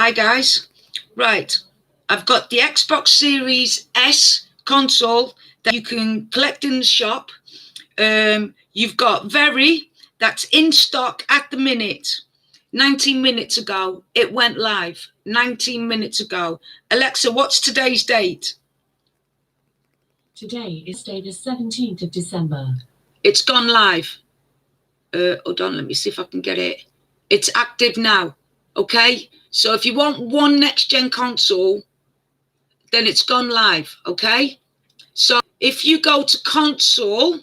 Hi guys. Right. I've got the Xbox Series S console that you can collect in the shop. You've got Very, that's in stock at the minute. 19 minutes ago, it went live. 19 minutes ago. Alexa, what's today's date? Today is the 17th of December. It's gone live. Hold on, let me see if I can get it. It's active now. Okay? So if you want one next-gen console, then it's gone live. Okay? So if you go to console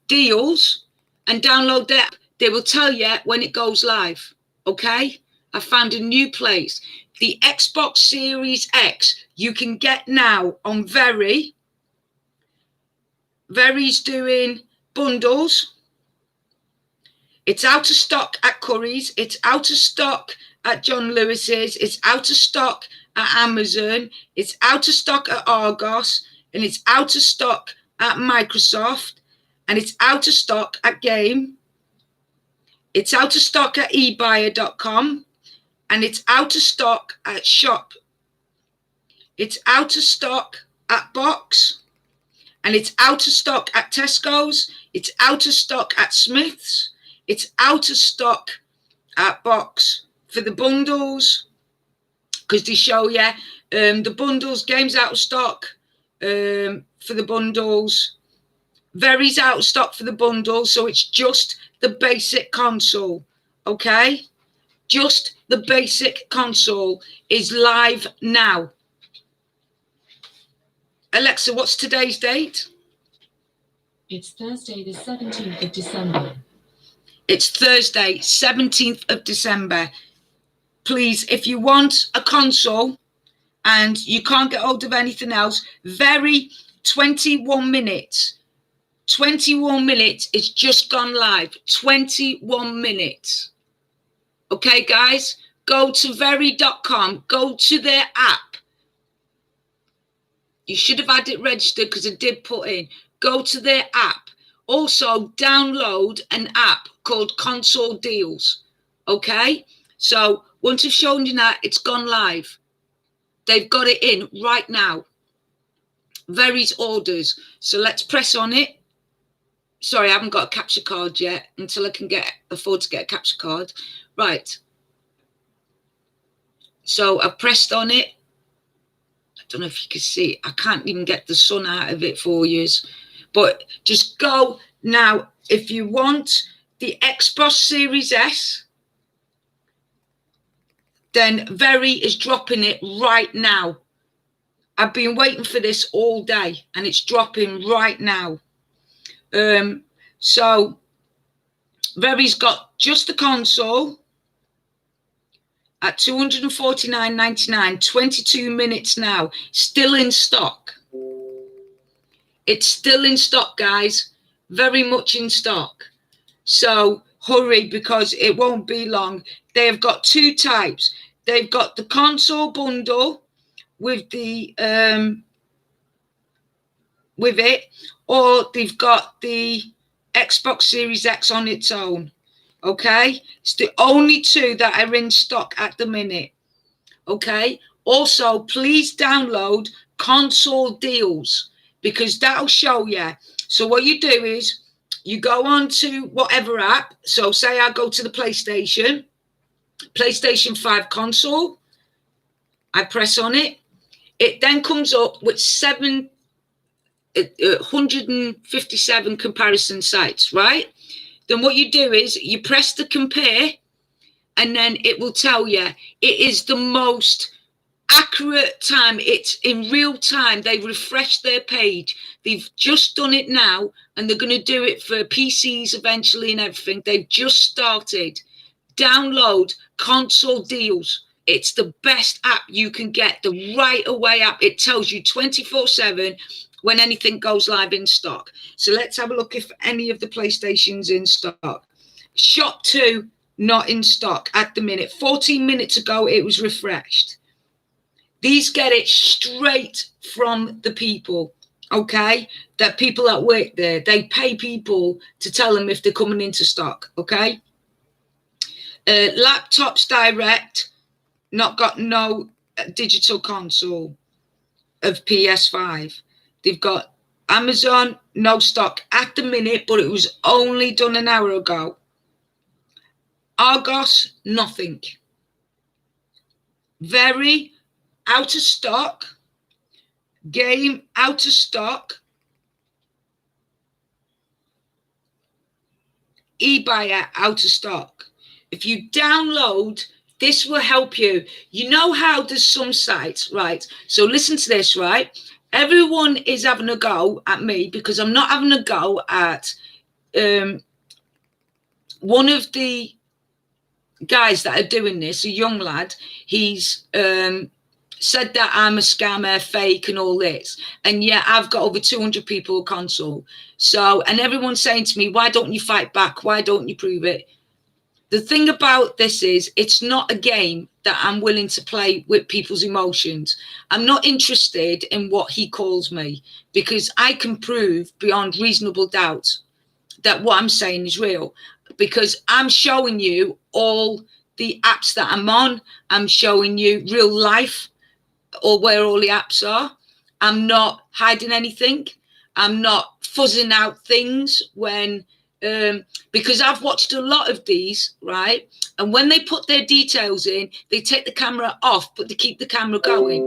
deals and download the app, they will tell you when it goes live. Okay? I found a new place. The Xbox Series X you can get now on Very. Very's doing bundles. It's out of stock at Curry's. It's out of stock at John Lewis's. It's out of stock at Amazon. It's out of stock at Argos. And it's out of stock at Microsoft. And it's out of stock at Game. It's out of stock at eBuyer.com. And it's out of stock at Shop. It's out of stock at Box. And it's out of stock at Tesco's. It's out of stock at Smith's. It's out of stock at Box for the bundles, because they show you the bundles. Game's out of stock for the bundles. Very's out of stock for the bundles, so it's just the basic console, okay? Just the basic console is live now. Alexa, what's today's date? It's Thursday, the 17th of December. It's Thursday, 17th of December. Please, if you want a console and you can't get hold of anything else, Very 21 minutes. 21 minutes, it's just gone live. 21 minutes. Okay, guys? Go to Very.com. Go to their app. You should have had it registered because I did put in. Go to their app. Also, download an app called Console Deals. Okay? So, once I've shown you that, it's gone live. They've got it in right now. Very's orders. So, let's press on it. Sorry, I haven't got a capture card yet until I can afford to get a capture card. Right. So, I've pressed on it. I don't know if you can see. I can't even get the sun out of it for you. But just go now. If you want the Xbox Series S, then Very is dropping it right now. I've been waiting for this all day, and it's dropping right now. So Very's got just the console at $249.99, 22 minutes now, still in stock. It's still in stock, guys, very much in stock. So hurry, because it won't be long. They have got two types. They've got the console bundle with the with it, or they've got the Xbox Series X on its own. Okay, it's the only two that are in stock at the minute. Okay, also please download Console Deals, because that'll show you. So what you do is you go on to whatever app. So say I go to the PlayStation 5 console. I press on it. It then comes up with 157 comparison sites, right? Then what you do is you press the compare, and then it will tell you it is the most accurate time. It's in real time. They refresh their page. They've just done it now, and they're going to do it for PCs eventually and everything. They've just started. Download Console Deals. It's the best app you can get, the right away app. It tells you 24/7 when anything goes live in stock. So let's have a look if any of the PlayStation's in stock. Shop 2, not in stock at the minute. 14 minutes ago, it was refreshed. These get it straight from the people, okay? That people that work there, they pay people to tell them if they're coming into stock, okay? Laptops Direct, not got no digital console of PS5. They've got Amazon, no stock at the minute, but it was only done an hour ago. Argos, nothing. Very out of stock. Game out of stock. eBuyer out of stock. If you download, this will help you. You know how there's some sites, right? So listen to this, right? Everyone is having a go at me because I'm not having a go at one of the guys that are doing this, a young lad. He's said that I'm a scammer, fake and all this. And yet I've got over 200 people with console. So, and everyone's saying to me, why don't you fight back? Why don't you prove it? The thing about this is it's not a game that I'm willing to play with people's emotions. I'm not interested in what he calls me because I can prove beyond reasonable doubt that what I'm saying is real, because I'm showing you all the apps that I'm on. I'm showing you real life or where all the apps are. I'm not hiding anything. I'm not fuzzing out things when, because I've watched a lot of these, right? And when they put their details in, they take the camera off, but they keep the camera going,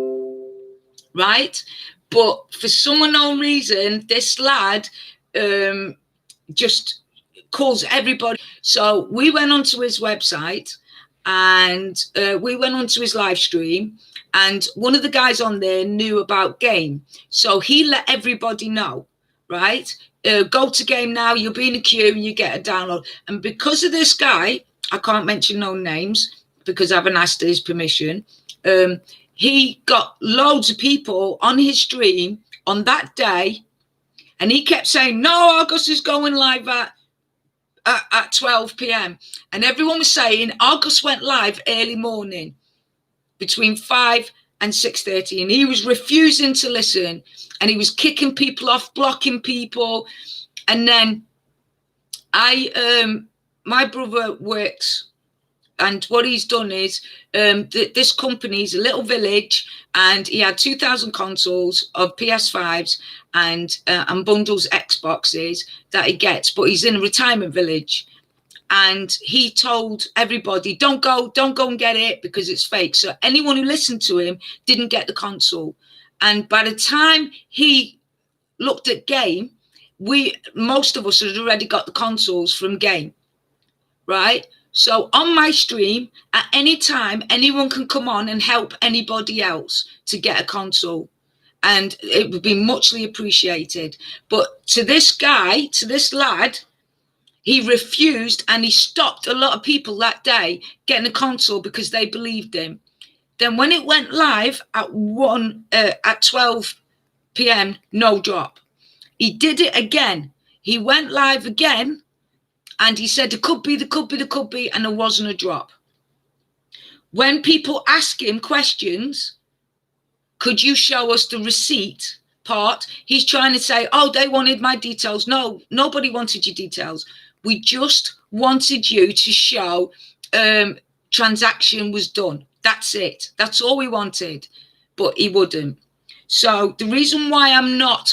right? But for some unknown reason, this lad just calls everybody. So we went onto his website and we went onto his live stream, and one of the guys on there knew about Game. So he let everybody know, right? Go to Game now, you'll be in a queue and you get a download. And because of this guy, I can't mention no names because I haven't asked his permission. He got loads of people on his stream on that day, and he kept saying, no, Argos is going live at 12 p.m. And everyone was saying Argos went live early morning between 5 and 6:30, and he was refusing to listen, and he was kicking people off, blocking people. And then my brother works, and what he's done is this company's a little village, and he had 2,000 consoles of PS5s and bundles Xboxes that he gets, but he's in a retirement village. And he told everybody, don't go and get it because it's fake. So anyone who listened to him didn't get the console. And by the time he looked at Game, most of us had already got the consoles from Game, right? So on my stream, at any time, anyone can come on and help anybody else to get a console. And it would be muchly appreciated. But to this guy, to this lad, he refused, and he stopped a lot of people that day getting a console because they believed him. Then when it went live at 12 p.m, no drop. He did it again. He went live again, and he said it could be, and there wasn't a drop. When people ask him questions, could you show us the receipt part? He's trying to say, oh, they wanted my details. No, nobody wanted your details. We just wanted you to show transaction was done. That's it. That's all we wanted. But he wouldn't. So the reason why I'm not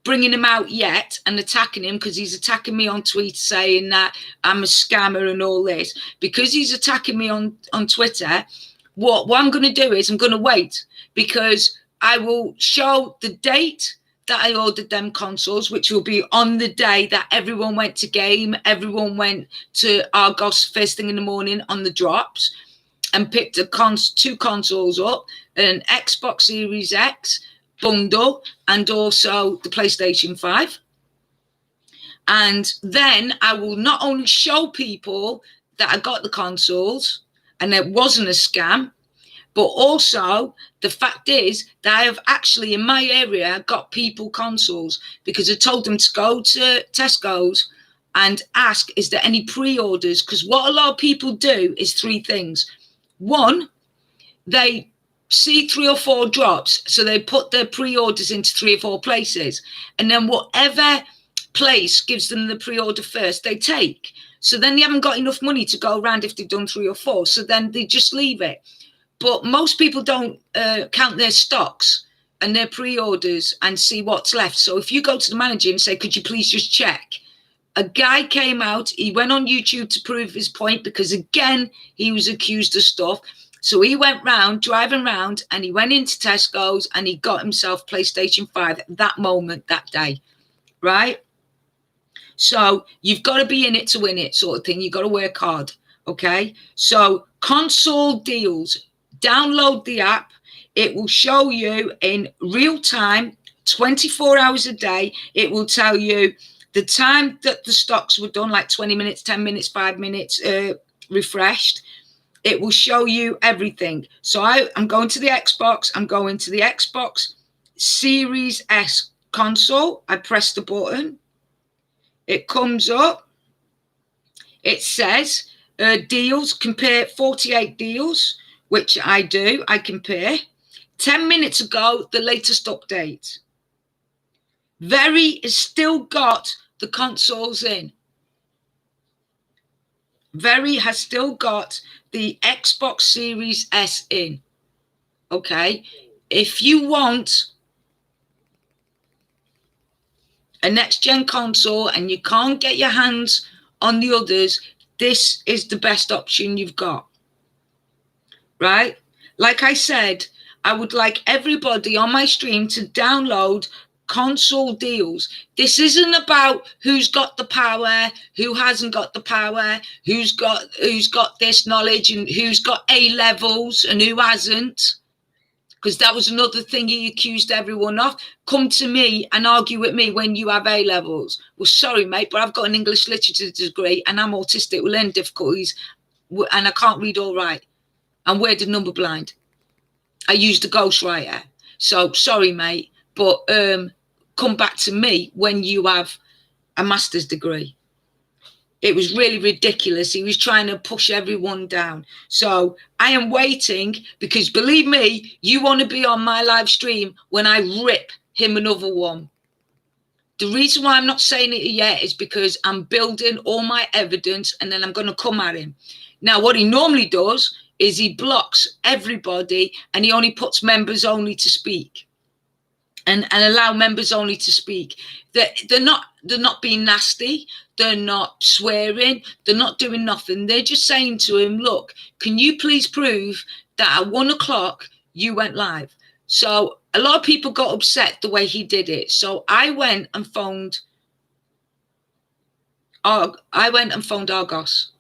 bringing him out yet and attacking him, because he's attacking me on Twitter saying that I'm a scammer and all this, because he's attacking me on Twitter, what I'm going to do is I'm going to wait, because I will show the date that I ordered them consoles, which will be on the day that everyone went to Game, everyone went to Argos first thing in the morning on the drops and picked two consoles up, an Xbox Series X bundle and also the PlayStation 5. And then I will not only show people that I got the consoles and it wasn't a scam, but also the fact is that I have actually in my area got people consoles, because I told them to go to Tesco's and ask, is there any pre-orders? Because what a lot of people do is three things. One, they see 3 or 4 drops, so they put their pre-orders into 3 or 4 places, and then whatever place gives them the pre-order first, they take. So then they haven't got enough money to go around if they've done 3 or 4, so then they just leave it. but most people don't count their stocks and their pre-orders and see what's left. So if you go to the manager and say, could you please just check? A guy came out, he went on YouTube to prove his point, because again, he was accused of stuff. So he went round, driving round, and he went into Tesco's and he got himself PlayStation 5 at that moment, that day, right? So you've got to be in it to win it, sort of thing. You've got to work hard, okay? So console deals, download the app. It will show you in real time, 24 hours a day. It will tell you the time that the stocks were done, like 20 minutes, 10 minutes, 5 minutes, refreshed. It will show you everything. So I'm going to the Xbox. I'm going to the Xbox Series S console. I press the button. It comes up. It says deals, compare 48 deals, which I do. I compare. 10 minutes ago, the latest update. Very has still got the consoles in. Very has still got the Xbox Series S in. Okay. If you want a next-gen console and you can't get your hands on the others, this is the best option you've got. Right? Like I said, I would like everybody on my stream to download console deals. This isn't about who's got the power, who hasn't got the power, who's got this knowledge and who's got A levels and who hasn't. Because that was another thing he accused everyone of. Come to me and argue with me when you have A levels. Well, sorry, mate, but I've got an English literature degree and I'm autistic with learning difficulties and I can't read or write. I'm word and number blind. I used a ghostwriter. So, sorry, mate, but come back to me when you have a master's degree. It was really ridiculous. He was trying to push everyone down. So I am waiting because, believe me, you want to be on my live stream when I rip him another one. The reason why I'm not saying it yet is because I'm building all my evidence and then I'm going to come at him. Now, what he normally does is he blocks everybody and he only puts members only to speak. And allow members only to speak. They're not being nasty. They're not swearing. They're not doing nothing. They're just saying to him, look, can you please prove that at 1 o'clock you went live? So a lot of people got upset the way he did it. So I went and phoned Argos,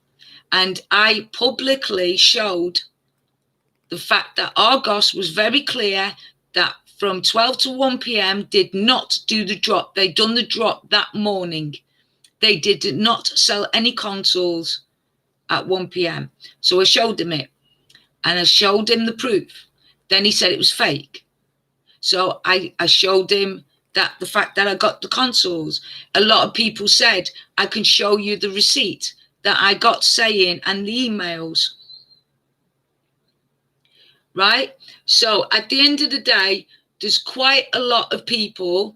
and I publicly showed the fact that Argos was very clear that from 12 to 1 p.m. did not do the drop. They done the drop that morning. They did not sell any consoles at 1 p.m. So I showed him it and I showed him the proof. Then he said it was fake. So I showed him that the fact that I got the consoles. A lot of people said, I can show you the receipt that I got saying and the emails. Right? So at the end of the day, there's quite a lot of people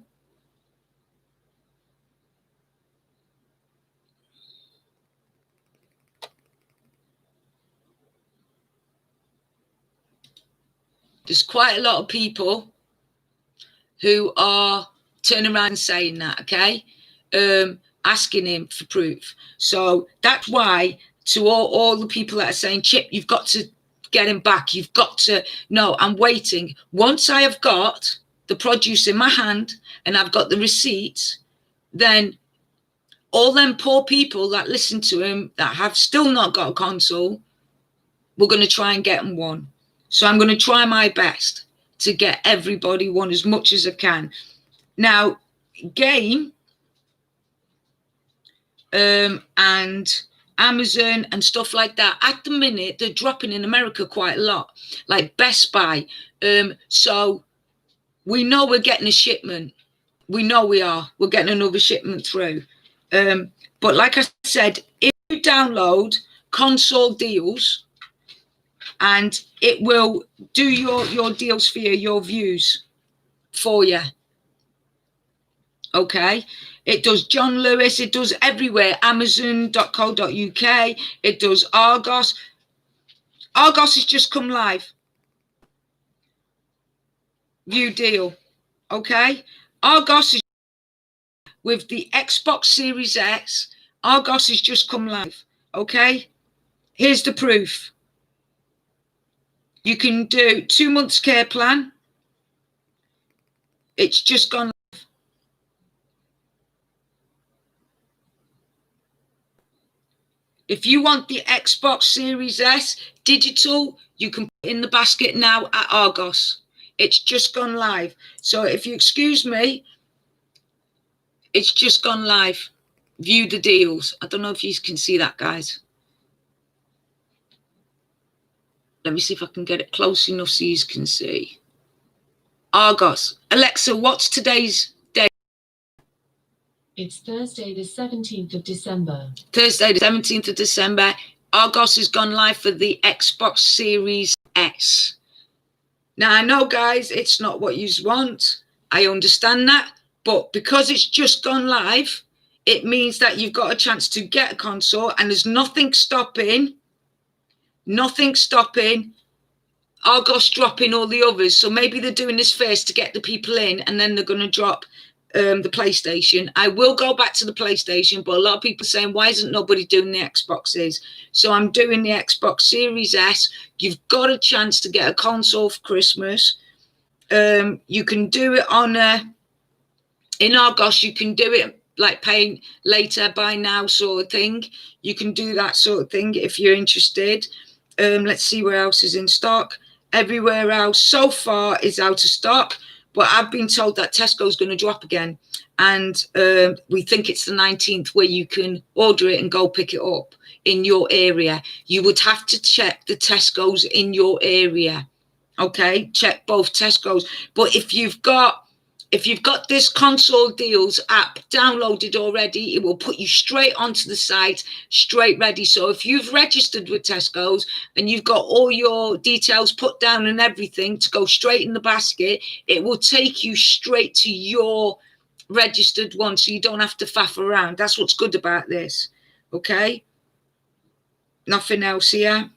who are turning around and saying that, okay? Asking him for proof. So that's why to all the people that are saying, Chip, you've got to get him back. You've got to, no, I'm waiting. Once I have got the produce in my hand and I've got the receipts, then all them poor people that listen to him that have still not got a console, we're going to try and get them one. So I'm going to try my best to get everybody one as much as I can. Now, Game and Amazon and stuff like that, at the minute, they're dropping in America quite a lot, like Best Buy. So we know we're getting a shipment. We know we are. We're getting another shipment through. But like I said, if you download console deals, and it will do your deals for you, your views for you. Okay? It does John Lewis. It does everywhere. Amazon.co.uk. It does Argos. Argos has just come live. view deal. Okay, Argos is with the Xbox Series X. Argos has just come live. Okay, here's the proof. You can do 2 months care plan. It's just gone live. If you want the Xbox Series S digital, you can put it in the basket now at Argos. It's just gone live. So if you excuse me, it's just gone live. View the deals. I don't know if you can see that, guys. Let me see if I can get it close enough so you can see. Argos. Alexa, what's today's date? It's Thursday, the 17th of December. Thursday, the 17th of December. Argos has gone live for the Xbox Series S. Now, I know, guys, it's not what you want. I understand that. But because it's just gone live, it means that you've got a chance to get a console, and there's nothing stopping Argos dropping all the others. So maybe they're doing this first to get the people in, and then they're going to drop the PlayStation. I will go back to the PlayStation, but a lot of people are saying, why isn't nobody doing the Xboxes? So I'm doing the Xbox Series S. You've got a chance to get a console for Christmas. You can do it on in Argos. You can do it like paying later, buy now sort of thing. You can do that sort of thing if you're interested. Let's see where else is in stock. Everywhere else so far is out of stock, but I've been told that Tesco's going to drop again, and we think it's the 19th where you can order it and go pick it up in your area. You would have to check the Tesco's in your area. Okay, check both Tesco's. But if you've got this console deals app downloaded already, it will put you straight onto the site, straight ready. So if you've registered with Tesco's and you've got all your details put down and everything to go straight in the basket, it will take you straight to your registered one, so you don't have to faff around. That's what's good about this. Okay, nothing else here.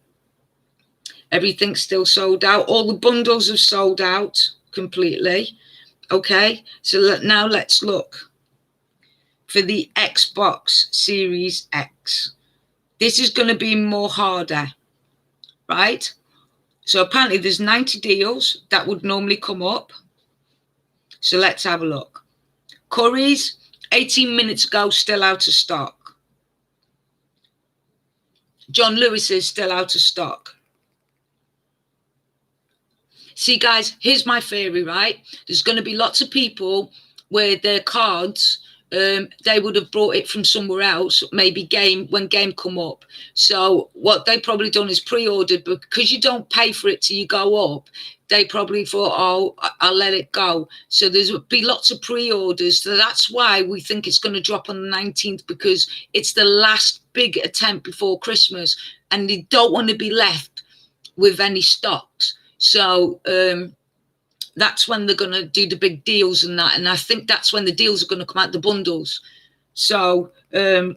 Everything's still sold out. All the bundles have sold out completely. Okay, so now let's look for the Xbox Series X. This is going to be more harder, right? So apparently there's 90 deals that would normally come up. So let's have a look. Curry's 18 minutes ago, still out of stock. John Lewis is still out of stock. See, guys, here's my theory, right? There's going to be lots of people where their cards, they would have brought it from somewhere else, maybe when game come up. So what they probably done is pre-ordered, but because you don't pay for it till you go up, they probably thought, oh, I'll let it go. So there's be lots of pre-orders. So that's why we think it's going to drop on the 19th, because it's the last big attempt before Christmas, and they don't want to be left with any stocks. So that's when they're going to do the big deals and that. And I think that's when the deals are going to come out, the bundles. So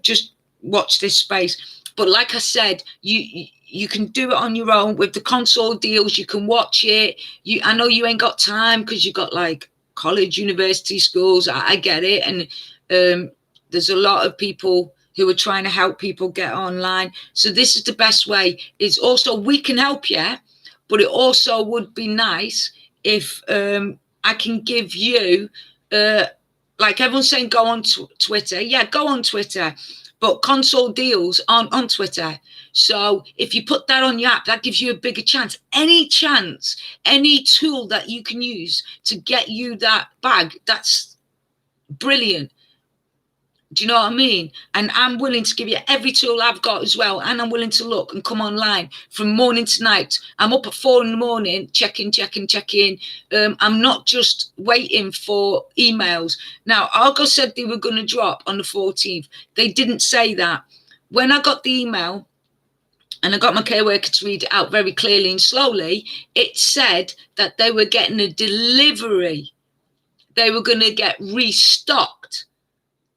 just watch this space. But like I said, you can do it on your own with the console deals. You can watch it. I know you ain't got time because you've got like college, university, schools. I get it. And there's a lot of people who are trying to help people get online. So this is the best way. Is also we can help you. But it also would be nice if I can give you, like everyone's saying, go on Twitter. Yeah, go on Twitter. But console deals on Twitter. So if you put that on your app, that gives you a bigger chance. Any tool that you can use to get you that bag, that's brilliant. Do you know what I mean? And I'm willing to give you every tool I've got as well. And I'm willing to look and come online from morning to night. I'm up at 4 a.m, checking. I'm not just waiting for emails. Now, Argos said they were going to drop on the 14th. They didn't say that. When I got the email, and I got my care worker to read it out very clearly and slowly, it said that they were getting a delivery. They were going to get restocked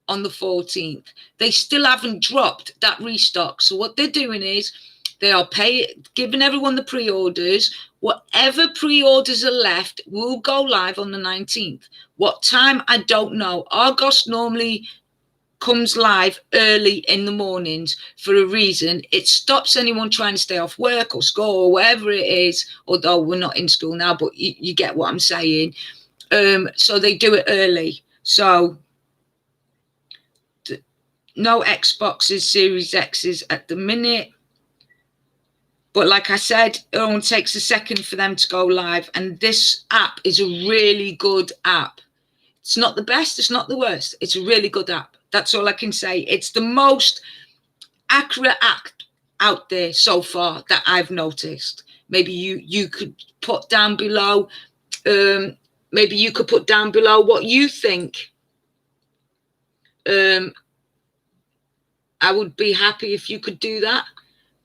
on the 14th. They still haven't dropped that restock. So what they're doing is They are giving everyone the pre-orders. Whatever pre-orders are left will go live on the 19th. What time, I don't know. Argos normally comes live early in the mornings for a reason. It stops anyone trying to stay off work or school or wherever it is, although we're not in school now, but you get what I'm saying. So they do it early. So no Xboxes, Series X's at the minute. But like I said, it only takes a second for them to go live. And this app is a really good app. It's not the best, it's not the worst. It's a really good app. That's all I can say. It's the most accurate app out there so far that I've noticed. Maybe you could put down below, maybe you could put down below what you think. I would be happy if you could do that.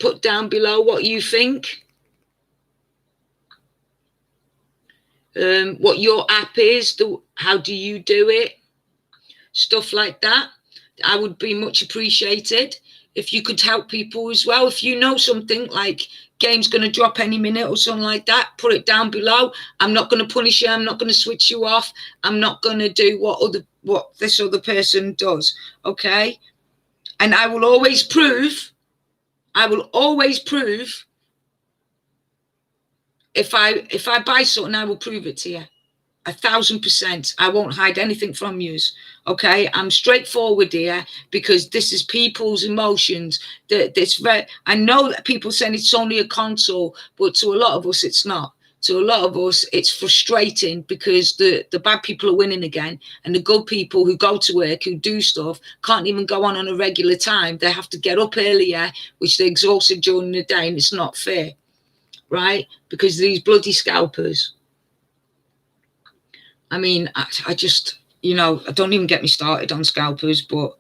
Put down below what you think. What your app is, how do you do it? Stuff like that. I would be much appreciated if you could help people as well. If you know something like game's going to drop any minute or something like that, put it down below. I'm not going to punish you. I'm not going to switch you off. I'm not going to do what this other person does. Okay. And I will always prove if I buy something, I will prove it to you. 1,000%. I won't hide anything from you. Okay, I'm straightforward here because this is people's emotions. I know that people saying it's only a console, but to a lot of us, it's not. To a lot of us, it's frustrating because the bad people are winning again, and the good people who go to work, who do stuff, can't even go on a regular time. They have to get up earlier, which they're exhausted during the day, and it's not fair, right? Because of these bloody scalpers. I mean, I just, don't even get me started on scalpers, but,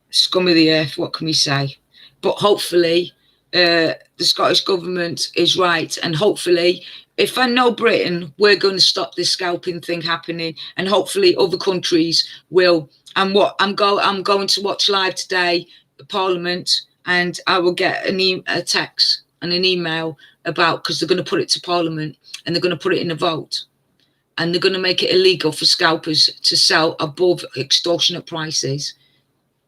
scum of the earth, what can we say? But hopefully the Scottish government is right. And hopefully, if I know Britain, we're going to stop this scalping thing happening. And hopefully other countries will. And I'm going to watch live today, the Parliament, and I will get a text and an email about, because they're going to put it to Parliament and they're going to put it in a vote, and they're going to make it illegal for scalpers to sell above extortionate prices,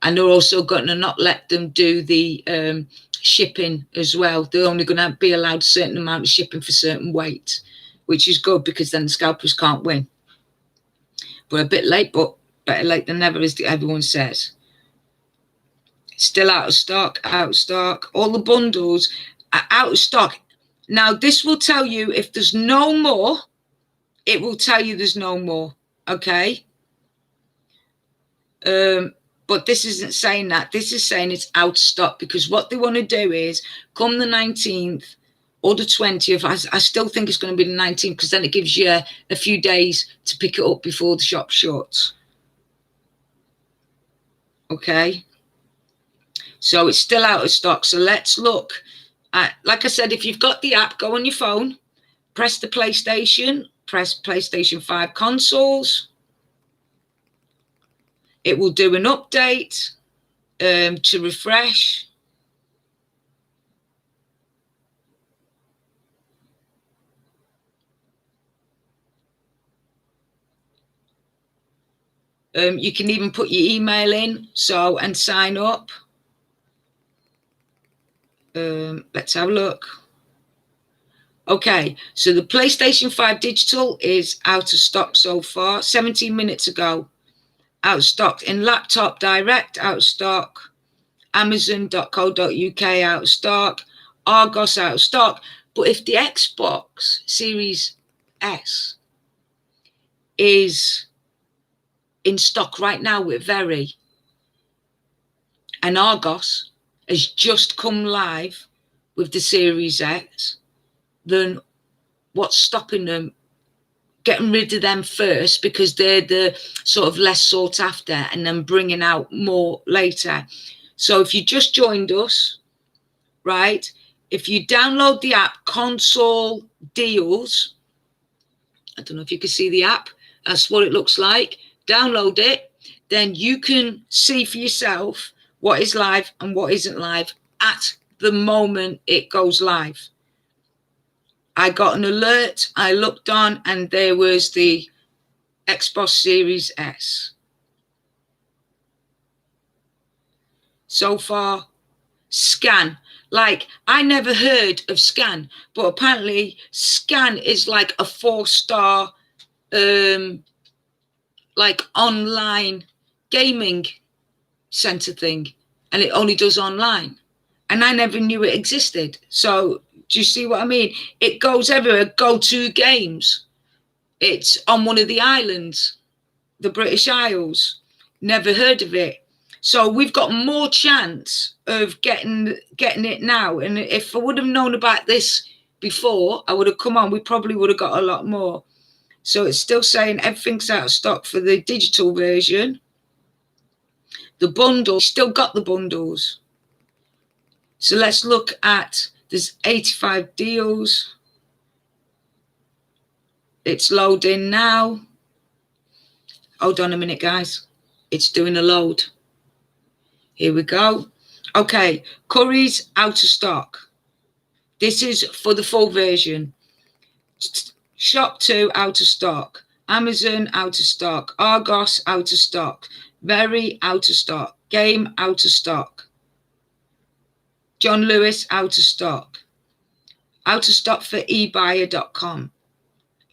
and they're also going to not let them do the shipping as well. They're only going to be allowed a certain amount of shipping for certain weight, which is good because then the scalpers can't win. We're a bit late, but better late than never, as everyone says. Still out of stock. All the bundles are out of stock. Now, this will tell you if there's no more, it will tell you there's no more, okay? But this isn't saying that. This is saying it's out of stock, because what they want to do is, come the 19th or the 20th, I still think it's going to be the 19th, because then it gives you a few days to pick it up before the shop shuts. Okay? So it's still out of stock. So let's look at, like I said, if you've got the app, go on your phone, press the PlayStation, press PlayStation 5 consoles. It will do an update to refresh. You can even put your email in, and sign up. Let's have a look. Okay, so the PlayStation 5 digital is out of stock so far, 17 minutes ago. Out of stock in Laptop Direct, out of stock. Amazon.co.uk, out of stock. Argos, out of stock. But if the Xbox Series S is in stock right now with Very, and Argos has just come live with the Series X, then what's stopping them getting rid of them first, because they're the sort of less sought after, and then bringing out more later? So if you just joined us, right, if you download the app Console Deals, I don't know if you can see the app, that's what it looks like. Download it, then you can see for yourself what is live and what isn't live at the moment it goes live. I got an alert, I looked on, and there was the Xbox Series S. So far, Scan. Like, I never heard of Scan, but apparently Scan is like a 4-star, like online gaming center thing, and it only does online. And I never knew it existed. So do you see what I mean? It goes everywhere. Go-to games. It's on one of the islands, the British Isles. Never heard of it. So we've got more chance of getting it now. And if I would have known about this before, I would have come on. We probably would have got a lot more. So it's still saying everything's out of stock for the digital version. The bundle, still got the bundles. So let's look at, there's 85 deals. It's loading now. Hold on a minute, guys. It's doing a load. Here we go. Okay, Currys out of stock. This is for the full version. Shop 2 out of stock. Amazon out of stock. Argos out of stock. Very out of stock. Game out of stock. John Lewis out of stock. Out of stock for eBuyer.com.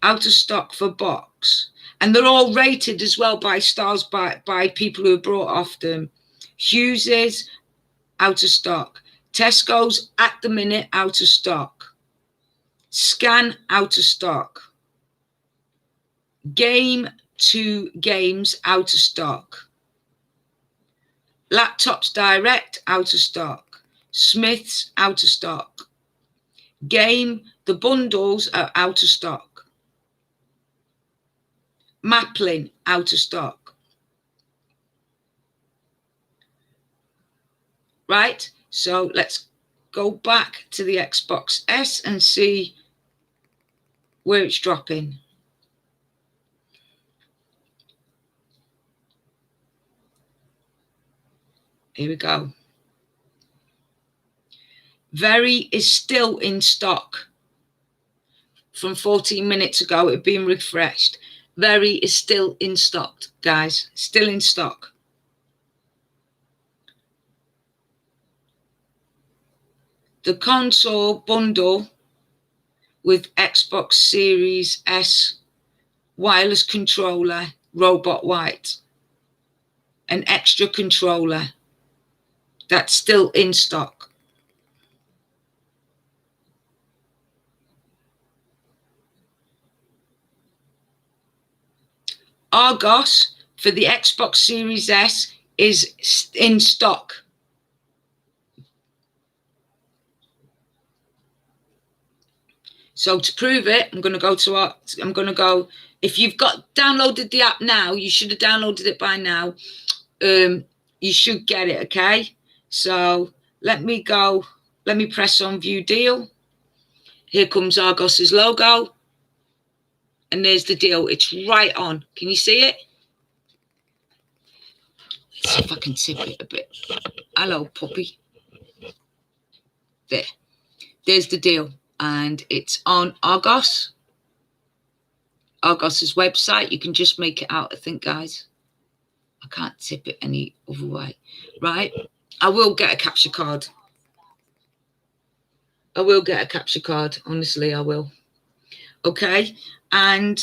Out of stock for Box. And they're all rated as well by stars by people who have brought off them. Hughes's out of stock. Tesco's at the minute out of stock. Scan out of stock. Game 2 games out of stock. Laptops Direct out of stock. Smith's out of stock. Game, the bundles are out of stock. Maplin out of stock. Right, so let's go back to the Xbox S and see where it's dropping. Here we go. Very is still in stock. From 14 minutes ago, it had been refreshed. Very is still in stock, guys. Still in stock. The console bundle with Xbox Series S wireless controller, Robot White, an extra controller, that's still in stock. Argos for the Xbox Series S is in stock. So to prove it, I'm going to go, if you've downloaded the app now, you should have downloaded it by now. You should get it, okay? So let me press on view deal. Here comes Argos's logo. And there's the deal. It's right on. Can you see it? Let's see if I can tip it a bit. Hello, puppy. There. There's the deal. And it's on Argos. Argos's website. You can just make it out, I think, guys. I can't tip it any other way. Right? I will get a capture card. I will get a capture card. Honestly, I will. Okay? And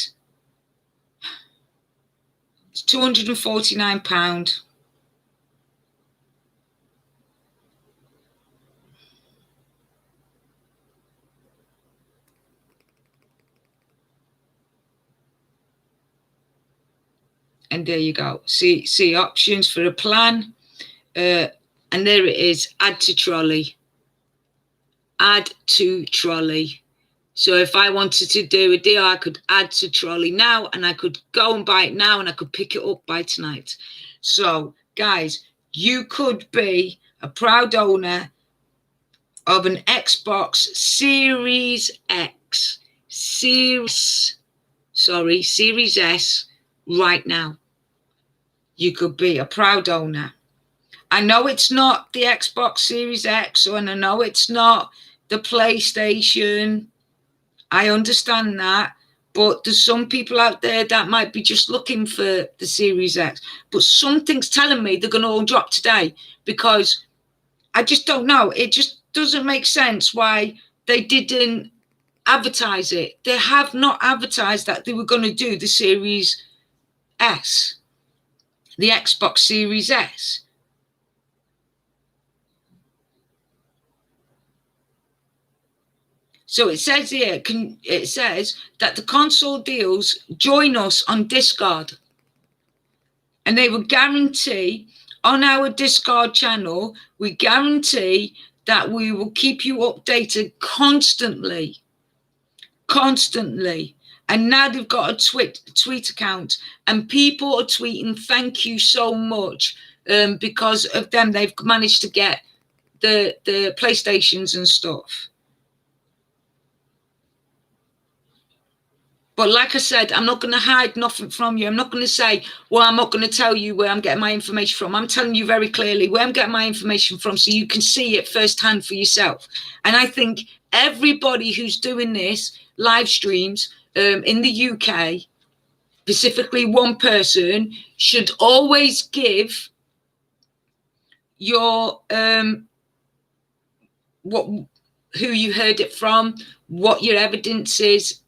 it's £249. And there you go. See options for a plan. And there it is. Add to trolley. Add to trolley. So if I wanted to do a deal, I could add to trolley now, and I could go and buy it now, and I could pick it up by tonight. So, guys, you could be a proud owner of an Xbox Series X, Series S right now. You could be a proud owner. I know it's not the Xbox Series X, and I know it's not the PlayStation. I understand that. But there's some people out there that might be just looking for the Series X. But something's telling me they're going to all drop today, because I just don't know. It just doesn't make sense why they didn't advertise it. They have not advertised that they were going to do the Series S, the Xbox Series S. So it says here, it says that the console deals join us on Discord. And they will guarantee on our Discord channel, we guarantee that we will keep you updated constantly. And now they've got a tweet account, and people are tweeting, thank you so much. Because of them, they've managed to get the PlayStations and stuff. But like I said, I'm not going to hide nothing from you. I'm not going to say, well, I'm not going to tell you where I'm getting my information from. I'm telling you very clearly where I'm getting my information from, so you can see it firsthand for yourself. And I think everybody who's doing this live streams in the UK, specifically one person, should always give your who you heard it from, what your evidence is,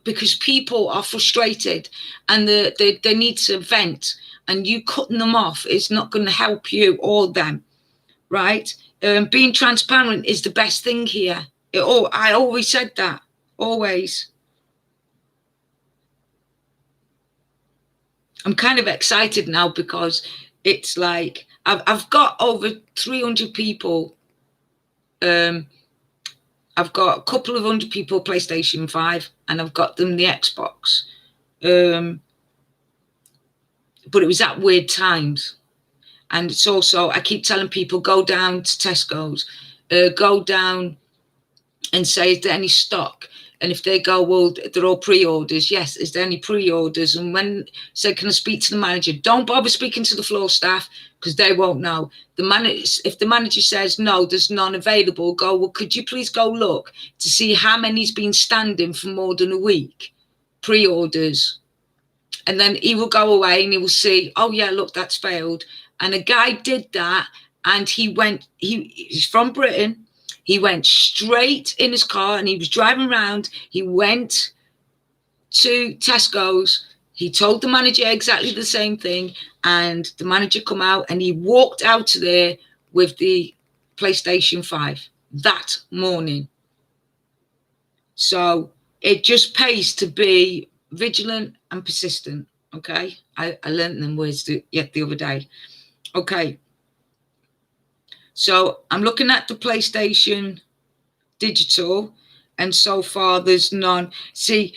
because people are frustrated and they need to vent, and you cutting them off is not going to help you or them, right? Being transparent is the best thing here. I always said that, always. I'm kind of excited now because it's like I've got over 300 people. I've got a couple of 100 people PlayStation 5, and I've got them the Xbox. But it was at weird times. And it's also, I keep telling people, go down to Tesco's, go down and say, is there any stock? And if they go, well, they're all pre-orders. Yes, is there any pre-orders? And when say, can I speak to the manager? Don't bother speaking to the floor staff, because they won't know. If the manager says, no, there's none available, go, well, could you please go look to see how many's been standing for more than a week? Pre-orders. And then he will go away and he will see, oh, yeah, look, that's failed. And a guy did that, and he's from Britain. He went straight in his car and he was driving around. He went to Tesco's. He told the manager exactly the same thing. And the manager come out and he walked out of there with the PlayStation 5 that morning. So it just pays to be vigilant and persistent. Okay. I learned them words the other day. Okay. So I'm looking at the PlayStation digital, and so far there's none. See,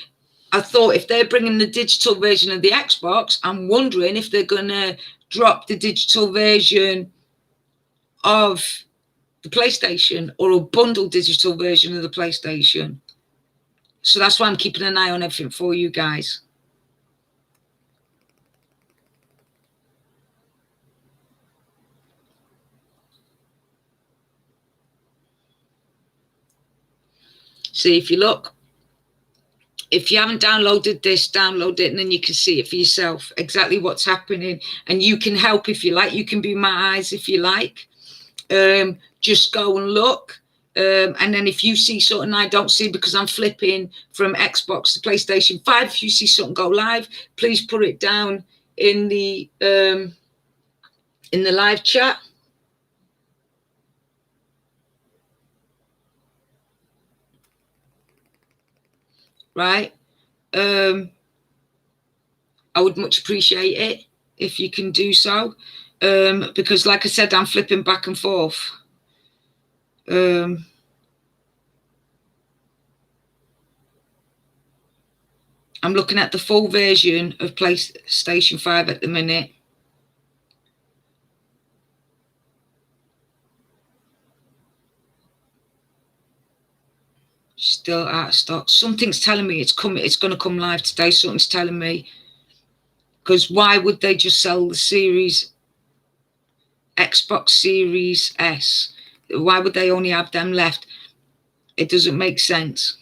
I thought if they're bringing the digital version of the Xbox, I'm wondering if they're going to drop the digital version of the PlayStation, or a bundled digital version of the PlayStation. So that's why I'm keeping an eye on everything for you guys. See, if you look, if you haven't downloaded this, download it, and then you can see it for yourself, exactly what's happening. And you can help if you like. You can be my eyes if you like. Just go and look. And then if you see something I don't see because I'm flipping from Xbox to PlayStation 5, if you see something go live, please put it down in the live chat. Right? I would much appreciate it if you can do so, because like I said, I'm flipping back and forth. I'm looking at the full version of PlayStation 5 at the minute. Still out of stock. Something's telling me it's coming. It's going to come live today. Something's telling me. Because why would they just sell the series Xbox Series S. Why would they only have them left? It doesn't make sense.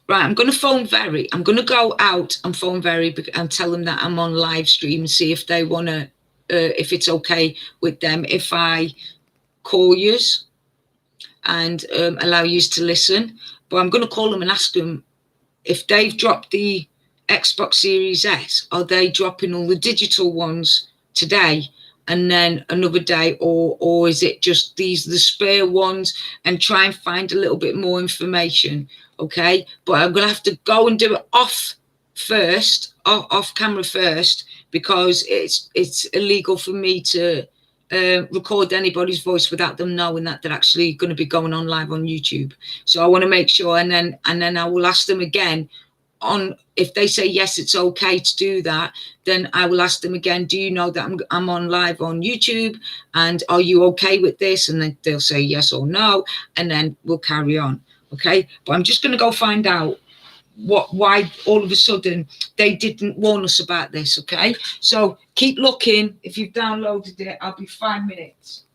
Right, I'm going to phone Very. I'm going to go out and phone Very and tell them that I'm on live stream and see if they want to, if it's okay with them if I call yous and allow yous to listen. But I'm going to call them and ask them if they've dropped the Xbox Series S, are they dropping all the digital ones today and then another day, or is it just these the spare ones, and try and find a little bit more information, okay? But I'm gonna have to go and do it off camera first, because it's illegal for me to record anybody's voice without them knowing that they're actually going to be going on live on YouTube. So I want to make sure, and then I will ask them again on if they say yes, it's okay to do that. Then I will ask them again, do you know that I'm on live on YouTube, and are you okay with this? And then they'll say yes or no, and then we'll carry on. Okay, but I'm just going to go find out why all of a sudden they didn't warn us about this. Okay, so keep looking. If you've downloaded it, I'll be 5 minutes.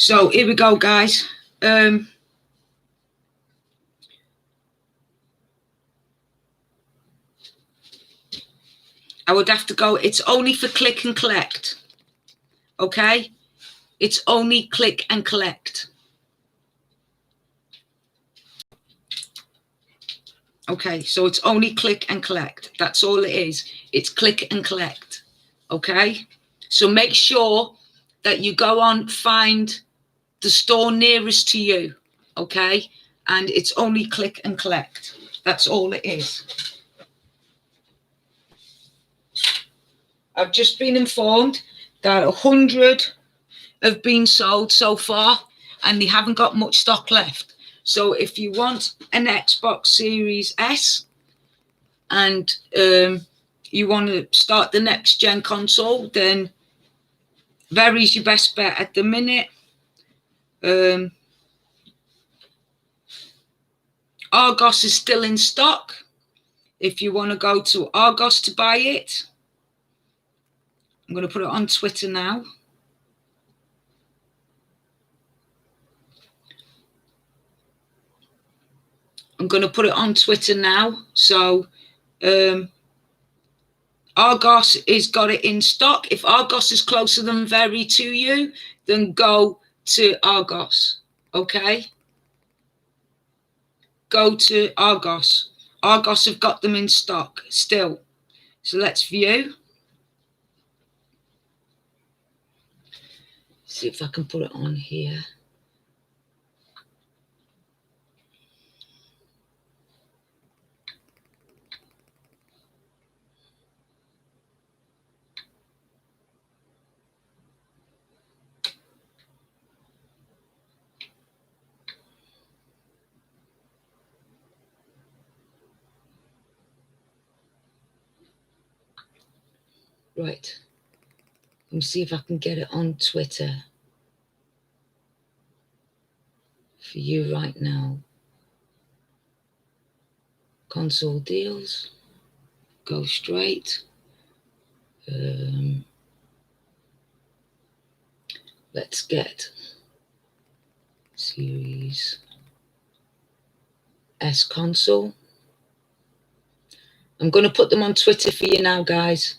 So here we go, guys. I would have to go. It's only for click and collect. Okay? It's only click and collect. Okay, so it's only click and collect. That's all it is. It's click and collect. Okay? So make sure that you go on, find the store nearest to you. Okay? And it's only click and collect. That's all it is. I've just been informed that 100 have been sold so far, and they haven't got much stock left. So if you want an Xbox Series S and you want to start the next gen console, then Very's your best bet at the minute. Argos is still in stock if you want to go to Argos to buy it. I'm going to put it on Twitter now. I'm going to put it on Twitter now. So Argos is got it in stock. If Argos is closer than Very to you, then go to Argos. Okay? Go to Argos. Argos have got them in stock still. So let's view. See if I can put it on here. Right. Let me see if I can get it on Twitter for you right now. Console deals. Go straight. Let's get Series S console. I'm going to put them on Twitter for you now, guys.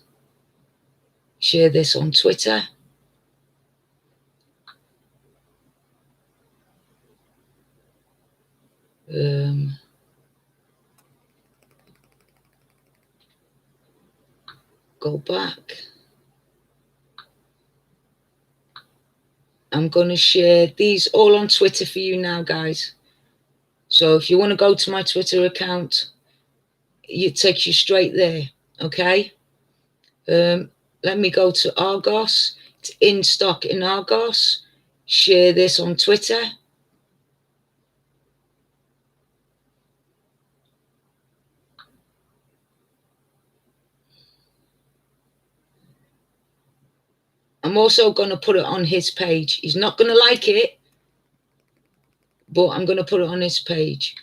Share this on Twitter. Go back. I'm going to share these all on Twitter for you now, guys. So if you want to go to my Twitter account, it takes you straight there, okay? Let me go to Argos. It's in stock in Argos. Share this on Twitter. I'm also going to put it on his page. He's not going to like it, but I'm going to put it on his page.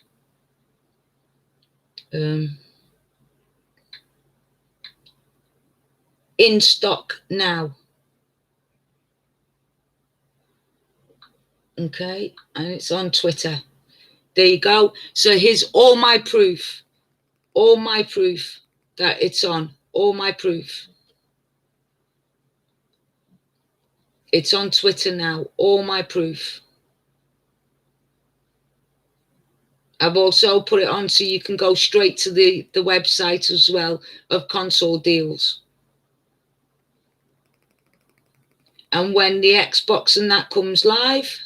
In stock now. Okay, and it's on Twitter. There you go. So here's all my proof that it's on. All my proof. It's on Twitter now. All my proof. I've also put it on so you can go straight to the website as well of Console Deals. And when the Xbox and that comes live,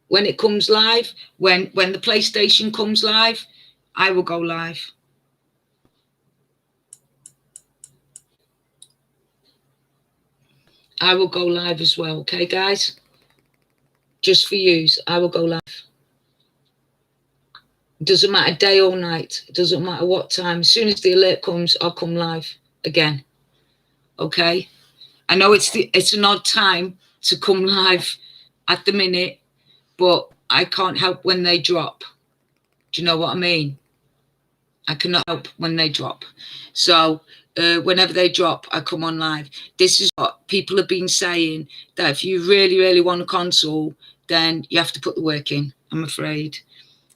when it comes live, when the PlayStation comes live, I will go live. I will go live as well, okay, guys? Just for yous, I will go live. It doesn't matter day or night. It doesn't matter what time. As soon as the alert comes, I'll come live again. Okay? I know it's an odd time to come live at the minute, but I can't help when they drop. Do you know what I mean? I cannot help when they drop. So whenever they drop, I come on live. This is what people have been saying, that if you really, really want a console, then you have to put the work in, I'm afraid.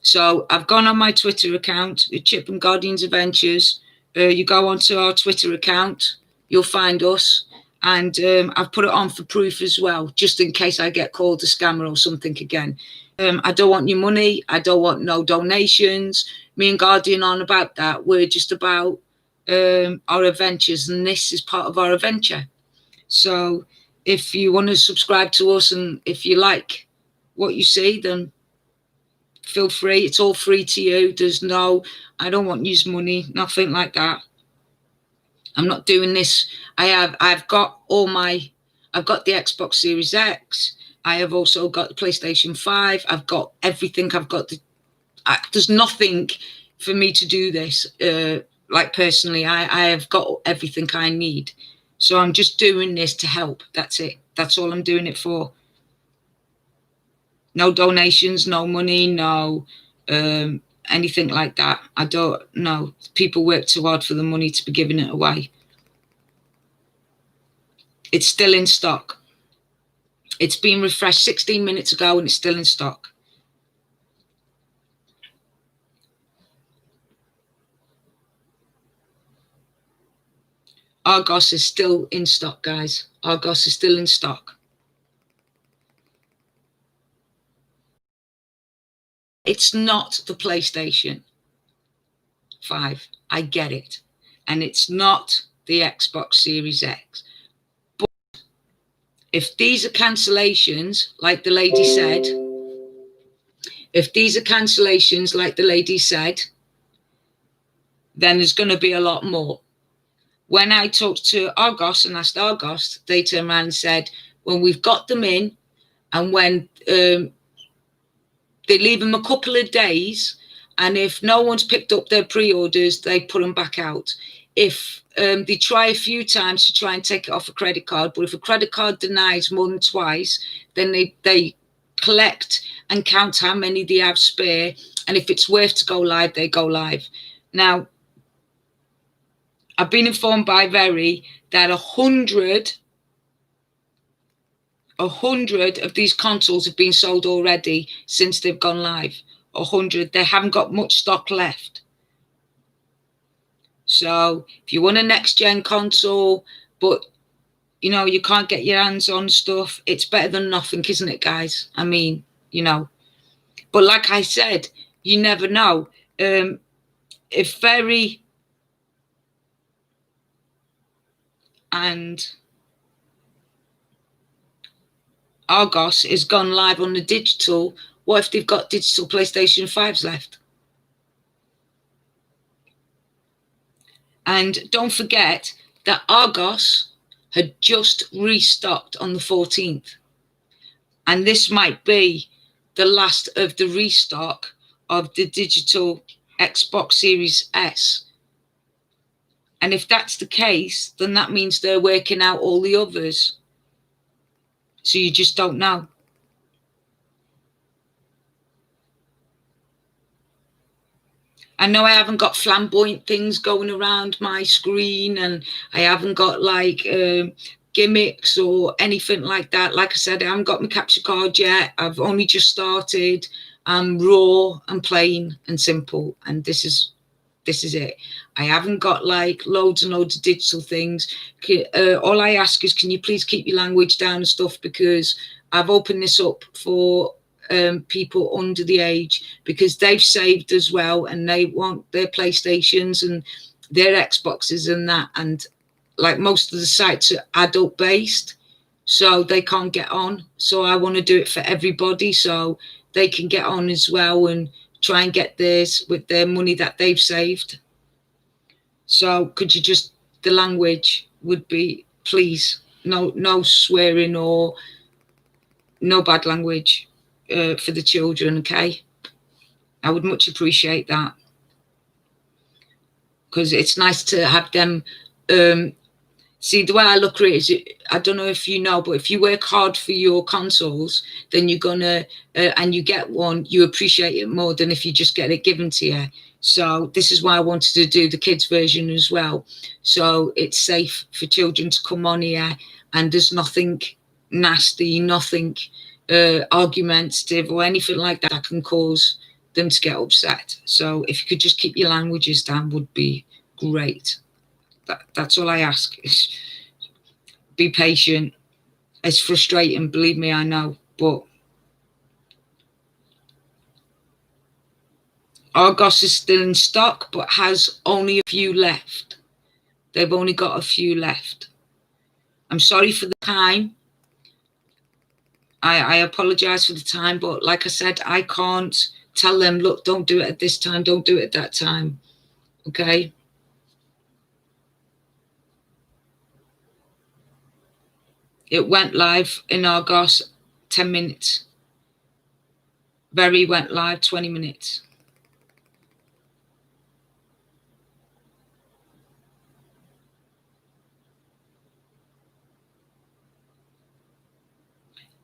So I've gone on my Twitter account, Chip and Guardians Adventures. You go onto our Twitter account, you'll find us. And I've put it on for proof as well, just in case I get called a scammer or something again. I don't want your money. I don't want no donations. Me and Guardian on about that. We're just about our adventures, and this is part of our adventure. So if you want to subscribe to us, and if you like what you see, then feel free. It's all free to you. There's no, I don't want your money, nothing like that. I'm not doing this. I've got the Xbox Series X. I have also got the PlayStation 5. I've got everything. There's nothing for me to do this. Like personally, I have got everything I need. So I'm just doing this to help. That's it. That's all I'm doing it for. No donations, no money, no anything like that. I don't know. People work too hard for the money to be giving it away. It's still in stock. It's been refreshed 16 minutes ago and it's still in stock. Argos is still in stock, guys. Argos is still in stock. It's not the PlayStation 5. I get it. And it's not the Xbox Series X. But if these are cancellations, like the lady said, then there's going to be a lot more. When I talked to Argos and asked Argos, they turned around and said, when we've got them in, and when they leave them a couple of days, and if no one's picked up their pre-orders, they put them back out. If they try a few times to try and take it off a credit card, but if a credit card denies more than twice, then they collect and count how many they have spare, and if it's worth to go live, they go live. Now, I've been informed by Very that 100 of these consoles have been sold already since they've gone live. 100. They haven't got much stock left. So if you want a next-gen console, but you know you can't get your hands on stuff, it's better than nothing, isn't it, guys? I mean, you know. But like I said, you never know. If Very and Argos is gone live on the digital, what if they've got digital PlayStation 5s left? And don't forget that Argos had just restocked on the 14th. And this might be the last of the restock of the digital Xbox Series S. And if that's the case, then that means they're working out all the others. So you just don't know. I know I haven't got flamboyant things going around my screen, and I haven't got like gimmicks or anything like that. Like I said, I haven't got my capture card yet. I've only just started. I'm raw and plain and simple, and this is it. I haven't got like loads and loads of digital things. All I ask is, can you please keep your language down and stuff, because I've opened this up for people under the age, because they've saved as well, and they want their PlayStations and their Xboxes and that, and like most of the sites are adult based, so they can't get on. So I want to do it for everybody, so they can get on as well and try and get theirs with their money that they've saved. So could you just, the language would be, please, no swearing or no bad language for the children, okay? I would much appreciate that, because it's nice to have them. See, the way I look at it is, I don't know if you know, but if you work hard for your consoles, then you're gonna, and you get one, you appreciate it more than if you just get it given to you. So this is why I wanted to do the kids version as well. So it's safe for children to come on here, and there's nothing nasty, nothing argumentative or anything like that can cause them to get upset. So if you could just keep your languages down, would be great. That's all I ask. Is be patient. It's frustrating, believe me, I know, but Argos is still in stock, but has only a few left. They've only got a few left. I'm sorry for the time. I apologize for the time, but like I said, I can't tell them, look, don't do it at this time, don't do it at that time. Okay? It went live in Argos 10 minutes. Very went live 20 minutes.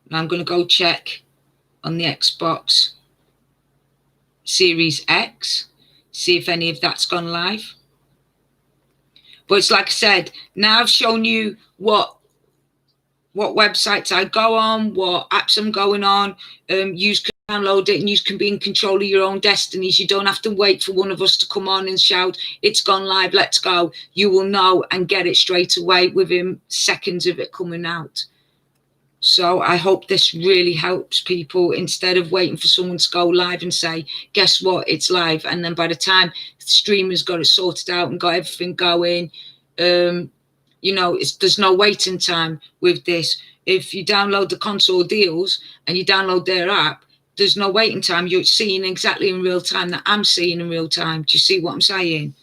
Now I'm going to go check on the Xbox Series X, see if any of that's gone live. But it's like I said, now I've shown you what websites I go on, what apps I'm going on, use download it and you can be in control of your own destinies. You don't have to wait for one of us to come on and shout, it's gone live, let's go. You will know and get it straight away within seconds of it coming out. So I hope this really helps people, instead of waiting for someone to go live and say, guess what, it's live. And then by the time the streamer's got it sorted out and got everything going, you know, there's no waiting time with this. If you download the Console Deals and you download their app, there's no waiting time. You're seeing exactly in real time that I'm seeing in real time. Do you see what I'm saying?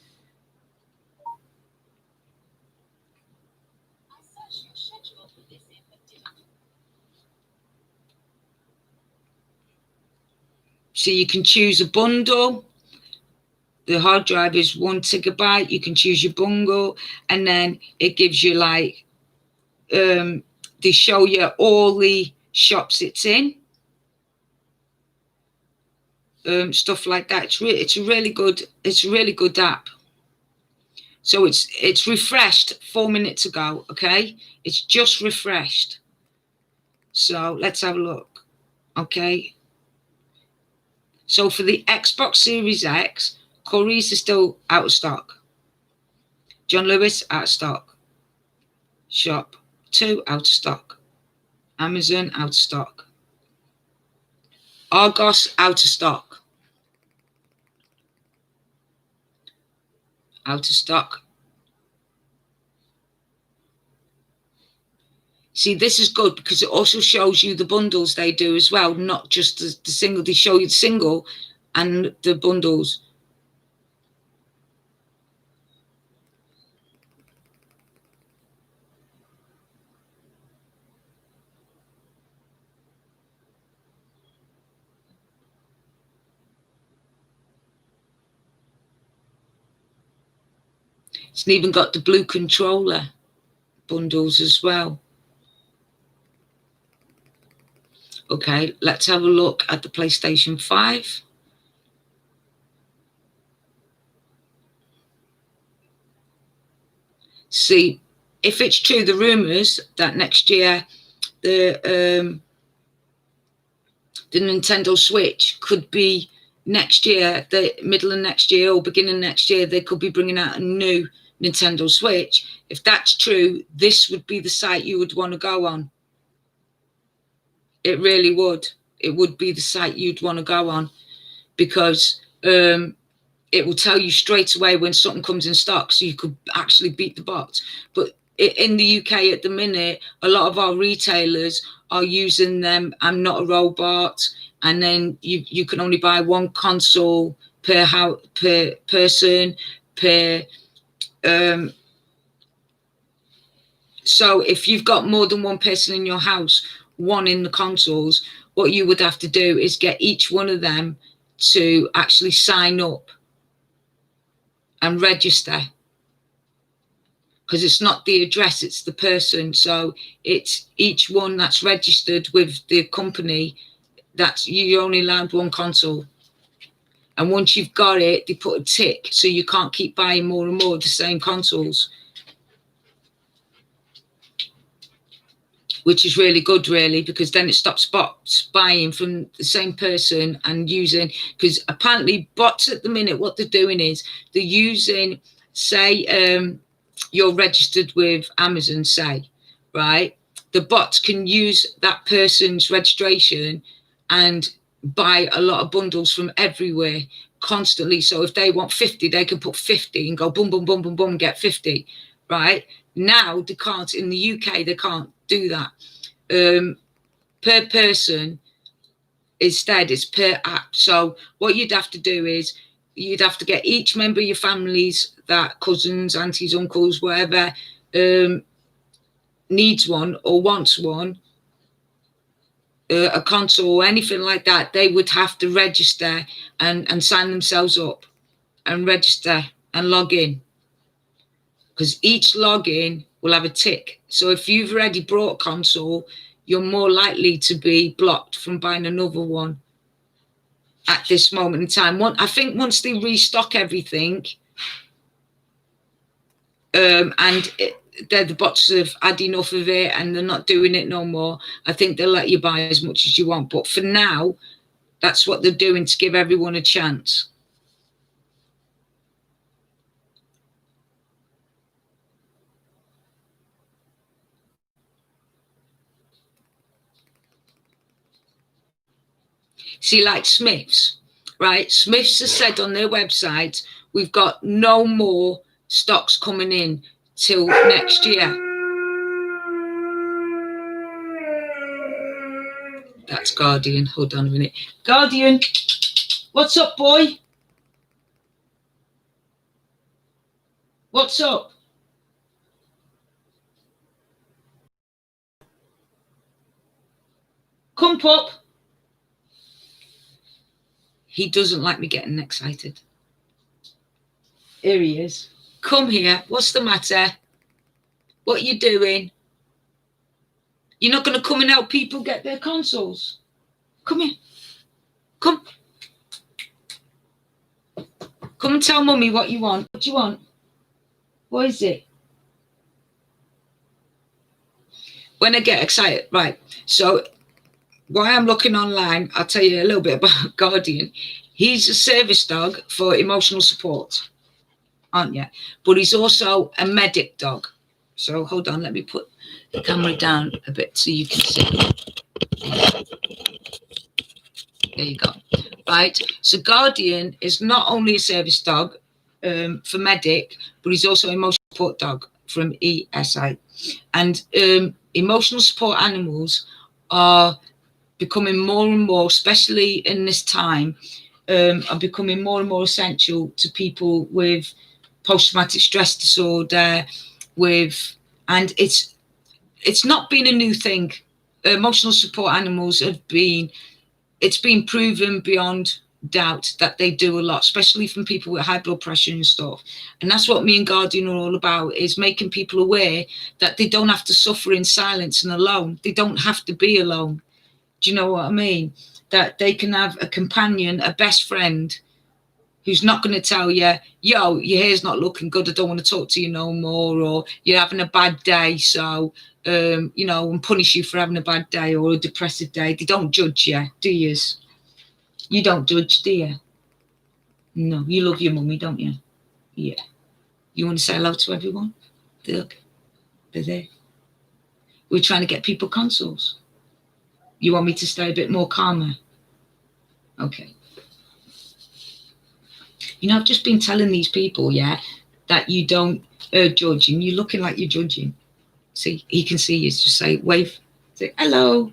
So you can choose a bundle. The hard drive is 1 GB. You can choose your bundle, and then it gives you like, they show you all the shops it's in, stuff like that. It's a really good app. So it's refreshed 4 minutes ago. Okay, it's just refreshed. So let's have a look. Okay. So for the Xbox Series X, Currys is still out of stock. John Lewis, out of stock. Shop 2, out of stock. Amazon, out of stock. Argos, out of stock. Out of stock. See, this is good because it also shows you the bundles they do as well, not just the single. They show you the single and the bundles. It's even got the blue controller bundles as well. Okay, let's have a look at the PlayStation 5. See, if it's true, the rumours that next year the Nintendo Switch could be next year, the middle of next year or beginning of next year, they could be bringing out a new Nintendo Switch. If that's true, this would be the site you would want to go on. It really would. It would be the site you'd want to go on, because it will tell you straight away when something comes in stock, so you could actually beat the bots. But in the UK at the minute, a lot of our retailers are using them. I'm Not a Robot, and then you can only buy one console per person per. So if you've got more than one person in your house, one in the consoles, what you would have to do is get each one of them to actually sign up and register, because it's not the address, it's the person. So it's each one that's registered with the company, that's you're only allowed one console. And once you've got it, they put a tick, so you can't keep buying more and more of the same consoles, which is really good, really, because then it stops bots buying from the same person and using, because apparently bots at the minute, what they're doing is they're using, say, you're registered with Amazon, say, right? The bots can use that person's registration and buy a lot of bundles from everywhere constantly. So if they want 50, they can put 50 and go boom, boom, boom, boom, boom, get 50, right? Now they can't, in the UK, they can't do that. Per person, instead it's per app. So what you'd have to do is you'd have to get each member of your families, that cousins, aunties, uncles, whatever, needs one or wants one, a console or anything like that, they would have to register and sign themselves up and register and log in, because each login will have a tick. So if you've already brought a console, you're more likely to be blocked from buying another one at this moment in time. I think once they restock everything, the bots have had enough of it and they're not doing it no more, I think they'll let you buy as much as you want. But for now, That's what they're doing to give everyone a chance. See, like Smiths, right? Smiths has said on their website, we've got no more stocks coming in till next year. That's Guardian. Hold on a minute. Guardian, what's up, boy? What's up? Come, pup. He doesn't like me getting excited. Here he is. Come here. What's the matter? What are you doing? You're not going to come and help people get their consoles? Come here. Come. Come and tell Mummy what you want. What do you want? What is it? When I get excited, right. So while I'm looking online, I'll tell you a little bit about Guardian. He's a service dog for emotional support, aren't you? But he's also a medic dog. So hold on, let me put the camera down a bit so you can see. There you go. Right. So Guardian is not only a service dog for medic, but he's also an emotional support dog from ESI. And emotional support animals are becoming more and more, especially in this time, are becoming more and more essential to people with post-traumatic stress disorder, and it's not been a new thing. Emotional support animals it's been proven beyond doubt that they do a lot, especially from people with high blood pressure and stuff. And that's what me and Guardian are all about, is making people aware that they don't have to suffer in silence and alone. They don't have to be alone. Do you know what I mean? That they can have a companion, a best friend, who's not going to tell you, yo, your hair's not looking good, I don't want to talk to you no more, or you're having a bad day, so, and punish you for having a bad day or a depressive day. They don't judge you, do you? You don't judge, do you? No, you love your mummy, don't you? Yeah. You want to say hello to everyone? Look, they're there. We're trying to get people consoles. You want me to stay a bit more calmer? Okay. I've just been telling these people, that you don't judge, and you're looking like you're judging. See, he can see you. Just say, wave, say, hello.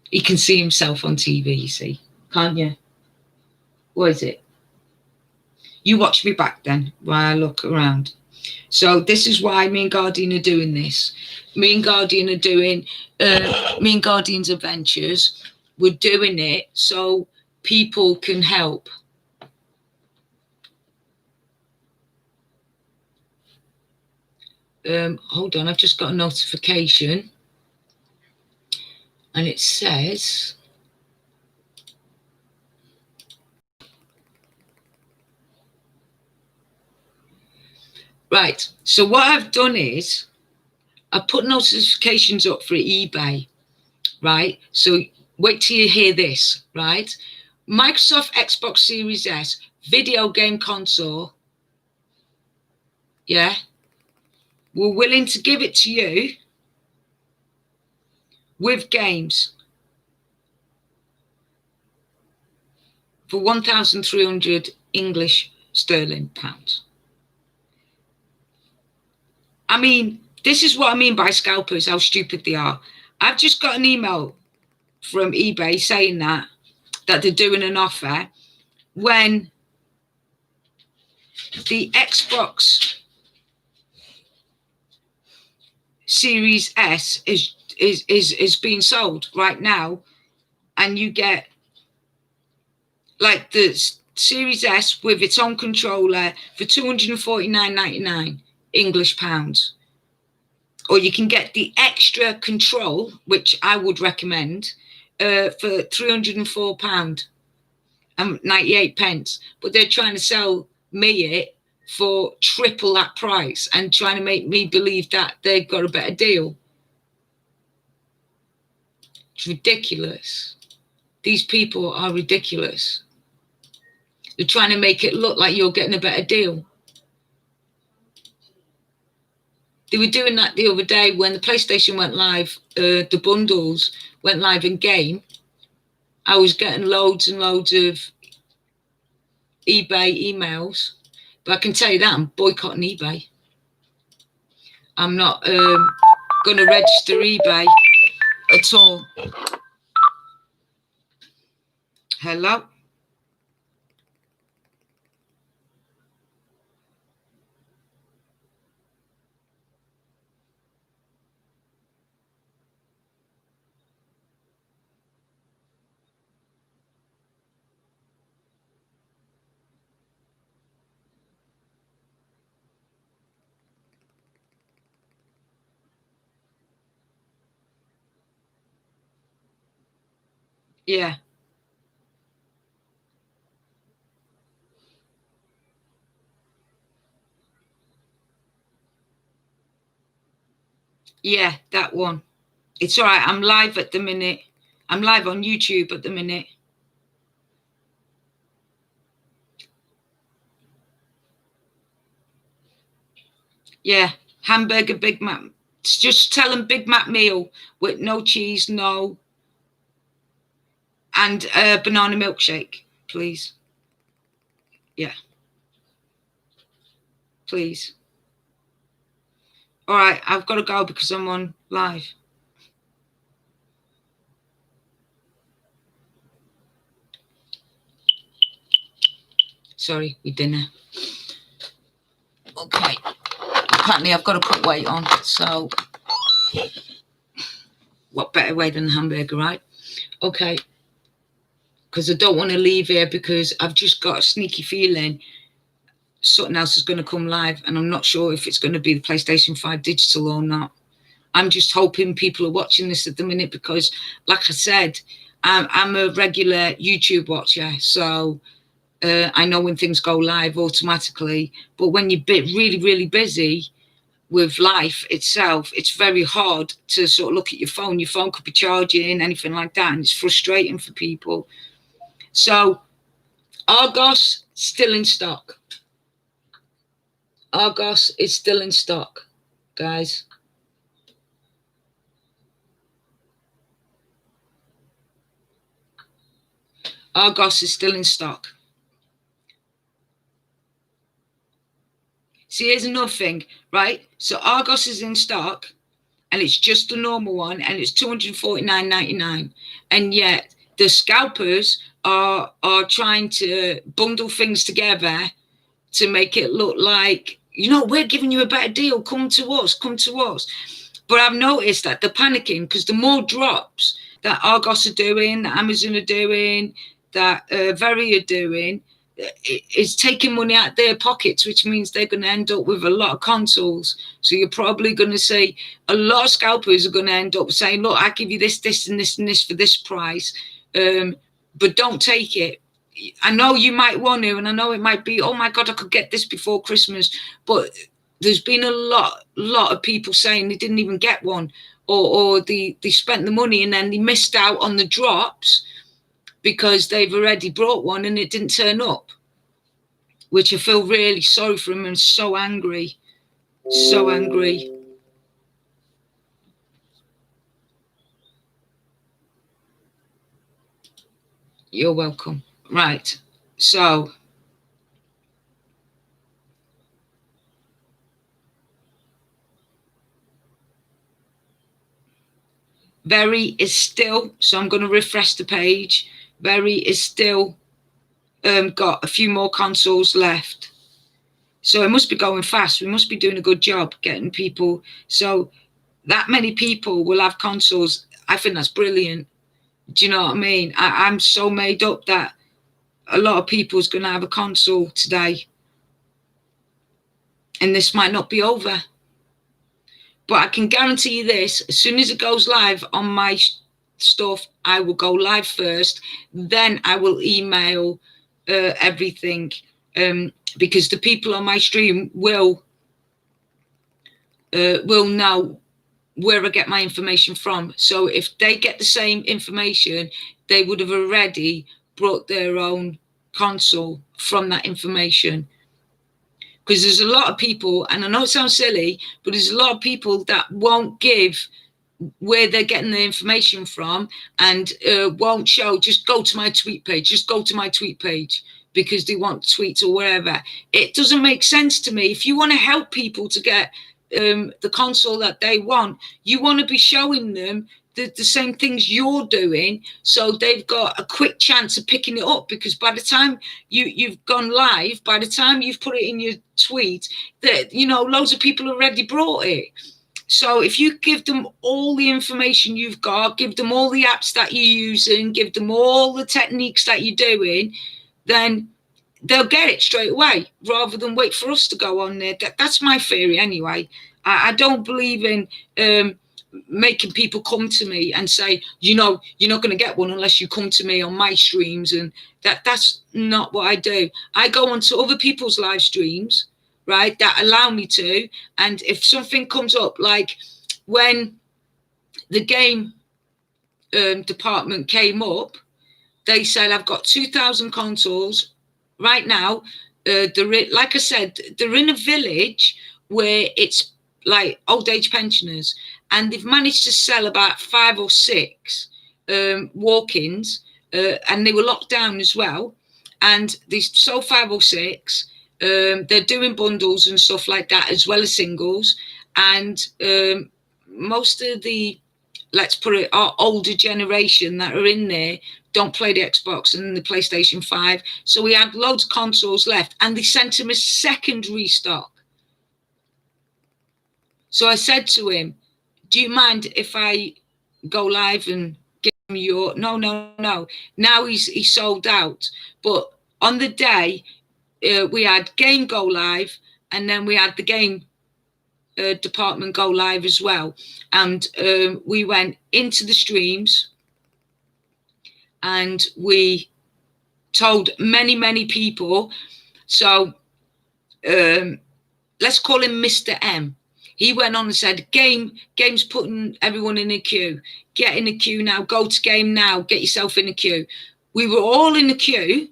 He can see himself on TV, you see, can't you? What is it? You watch me back then while I look around. So this is why me and Guardian are doing this. Me and Guardian's adventures. We're doing it so people can help. Hold on, I've just got a notification. And it says, right, so what I've done is I put notifications up for eBay, right? So wait till you hear this, right? Microsoft Xbox Series S video game console, yeah? We're willing to give it to you with games for 1,300 English sterling pounds. I mean, this is what I mean by scalpers, how stupid they are. I've just got an email from eBay saying that they're doing an offer when the Xbox Series S is being sold right now, and you get like the Series S with its own controller for £249.99 English pounds. Or you can get the extra control, which I would recommend, for £304 and 98 pence. But they're trying to sell me it for triple that price and trying to make me believe that they've got a better deal. It's ridiculous. These people are ridiculous. They're trying to make it look like you're getting a better deal. They were doing that the other day when the PlayStation went live, the bundles went live in game. I was getting loads and loads of eBay emails, but I can tell you that I'm boycotting eBay. I'm not going to register eBay at all. Hello? Yeah. Yeah, that one. It's all right. I'm live at the minute. I'm live on YouTube at the minute. Yeah, hamburger Big Mac. Just tell them Big Mac meal with no cheese, no, and banana milkshake, please. Yeah, please. All right, I've got to go because I'm on live. Sorry, we dinner. Okay. Apparently, I've got to put weight on. So, what better way than a hamburger, right? Okay. Because I don't want to leave here because I've just got a sneaky feeling something else is going to come live, and I'm not sure if it's going to be the PlayStation 5 digital or not. I'm just hoping people are watching this at the minute because, like I said, I'm a regular YouTube watcher, so I know when things go live automatically. But when you're really, really busy with life itself, it's very hard to sort of look at your phone. Your phone could be charging, anything like that, and it's frustrating for people. So Argos still in stock. Argos is still in stock, guys. Argos is still in stock. See, here's another thing, right? So Argos is in stock, and it's just the normal one, and it's $249.99. And yet the scalpers are trying to bundle things together to make it look like, we're giving you a better deal. Come to us, come to us. But I've noticed that they're panicking because the more drops that Argos are doing, that Amazon are doing, that Very are doing, it's taking money out their pockets, which means they're going to end up with a lot of consoles. So you're probably going to see a lot of scalpers are going to end up saying, look, I give you this, this, and this, and this for this price, but don't take it. I know you might want to, and I know it might be, oh my God, I could get this before Christmas, but there's been a lot of people saying they didn't even get one, or they spent the money and then they missed out on the drops because they've already brought one and it didn't turn up, which I feel really sorry for them and so angry, so angry. You're welcome. Right, so Very is still, so I'm going to refresh the page. Very is still got a few more consoles left. So it must be going fast. We must be doing a good job getting people. So that many people will have consoles. I think that's brilliant. Do you know what I mean? I'm so made up that a lot of people's going to have a console today. And this might not be over. But I can guarantee you this, as soon as it goes live on my stuff, I will go live first. Then I will email everything, because the people on my stream will know where I get my information from. So if they get the same information, they would have already brought their own console from that information. Because there's a lot of people, and I know it sounds silly, but there's a lot of people that won't give where they're getting the information from, and won't show, just go to my tweet page, just go to my tweet page, because they want tweets or whatever. It doesn't make sense to me. If you want to help people to get the console that they want, you want to be showing them the same things you're doing, so they've got a quick chance of picking it up. Because by the time you've gone live, by the time you've put it in your tweet, that, you know, loads of people already brought it. So if you give them all the information you've got, give them all the apps that you're using, give them all the techniques that you're doing, then they'll get it straight away, rather than wait for us to go on there. That's my theory anyway. I don't believe in making people come to me and say, you know, you're not going to get one unless you come to me on my streams. And that's not what I do. I go onto other people's live streams, right, that allow me to. And if something comes up, like when the game department came up, they said, I've got 2,000 consoles right now. Like I said, they're in a village where it's like old age pensioners, and they've managed to sell about 5 or 6 walk-ins, and they were locked down as well. And they sold 5 or 6. They're doing bundles and stuff like that, as well as singles. And most of the, let's put it, our older generation that are in there don't play the Xbox and the PlayStation 5. So we had loads of consoles left, and they sent him a second restock. So I said to him, do you mind if I go live and give him your... No. Now he's sold out. But on the day, we had game go live, and then we had the game department go live as well. And we went into the streams, and we told many people. So let's call him Mr. M. He went on and said, game's putting everyone in a queue. Get in the queue now. Go to game now. Get yourself in the queue. We were all in the queue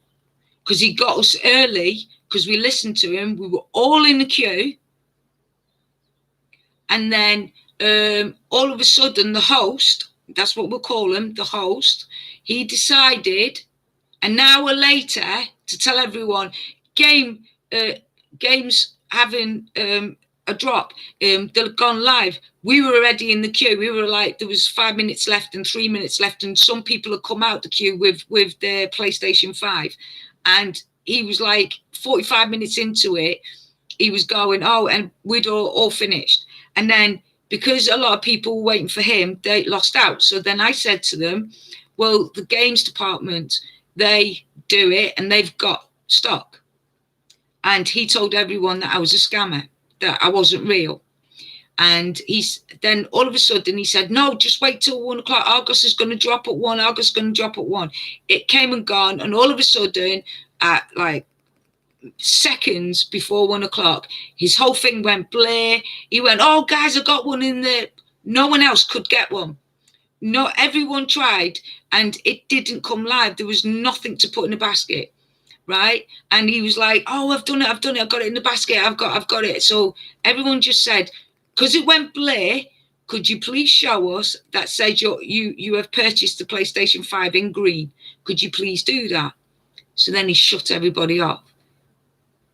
because he got us early, because we listened to him. We were all in the queue. And then all of a sudden, the host, that's what we'll call him, the host, he decided an hour later to tell everyone, game's having a drop. They've gone live. We were already in the queue. We were like, there was 5 minutes left and 3 minutes left, and some people had come out the queue with their PlayStation 5. And he was like 45 minutes into it, he was going, oh, and we'd all finished. And then because a lot of people were waiting for him, they lost out. So then I said to them, well, the games department, they do it and they've got stock. And he told everyone that I was a scammer, that I wasn't real. And then all of a sudden he said, no, just wait till 1 o'clock. Argos is going to drop at 1. Argos is going to drop at 1. It came and gone. And all of a sudden, at like seconds before 1 o'clock, his whole thing went blare. He went, oh, guys, I got one in there. No one else could get one. No, everyone tried, and it didn't come live. There was nothing to put in the basket. Right. And he was like, oh, I've done it. I've got it in the basket. I've got it. So everyone just said, because it went blare, could you please show us that says you have purchased the PlayStation 5 in green? Could you please do that? So then he shut everybody off.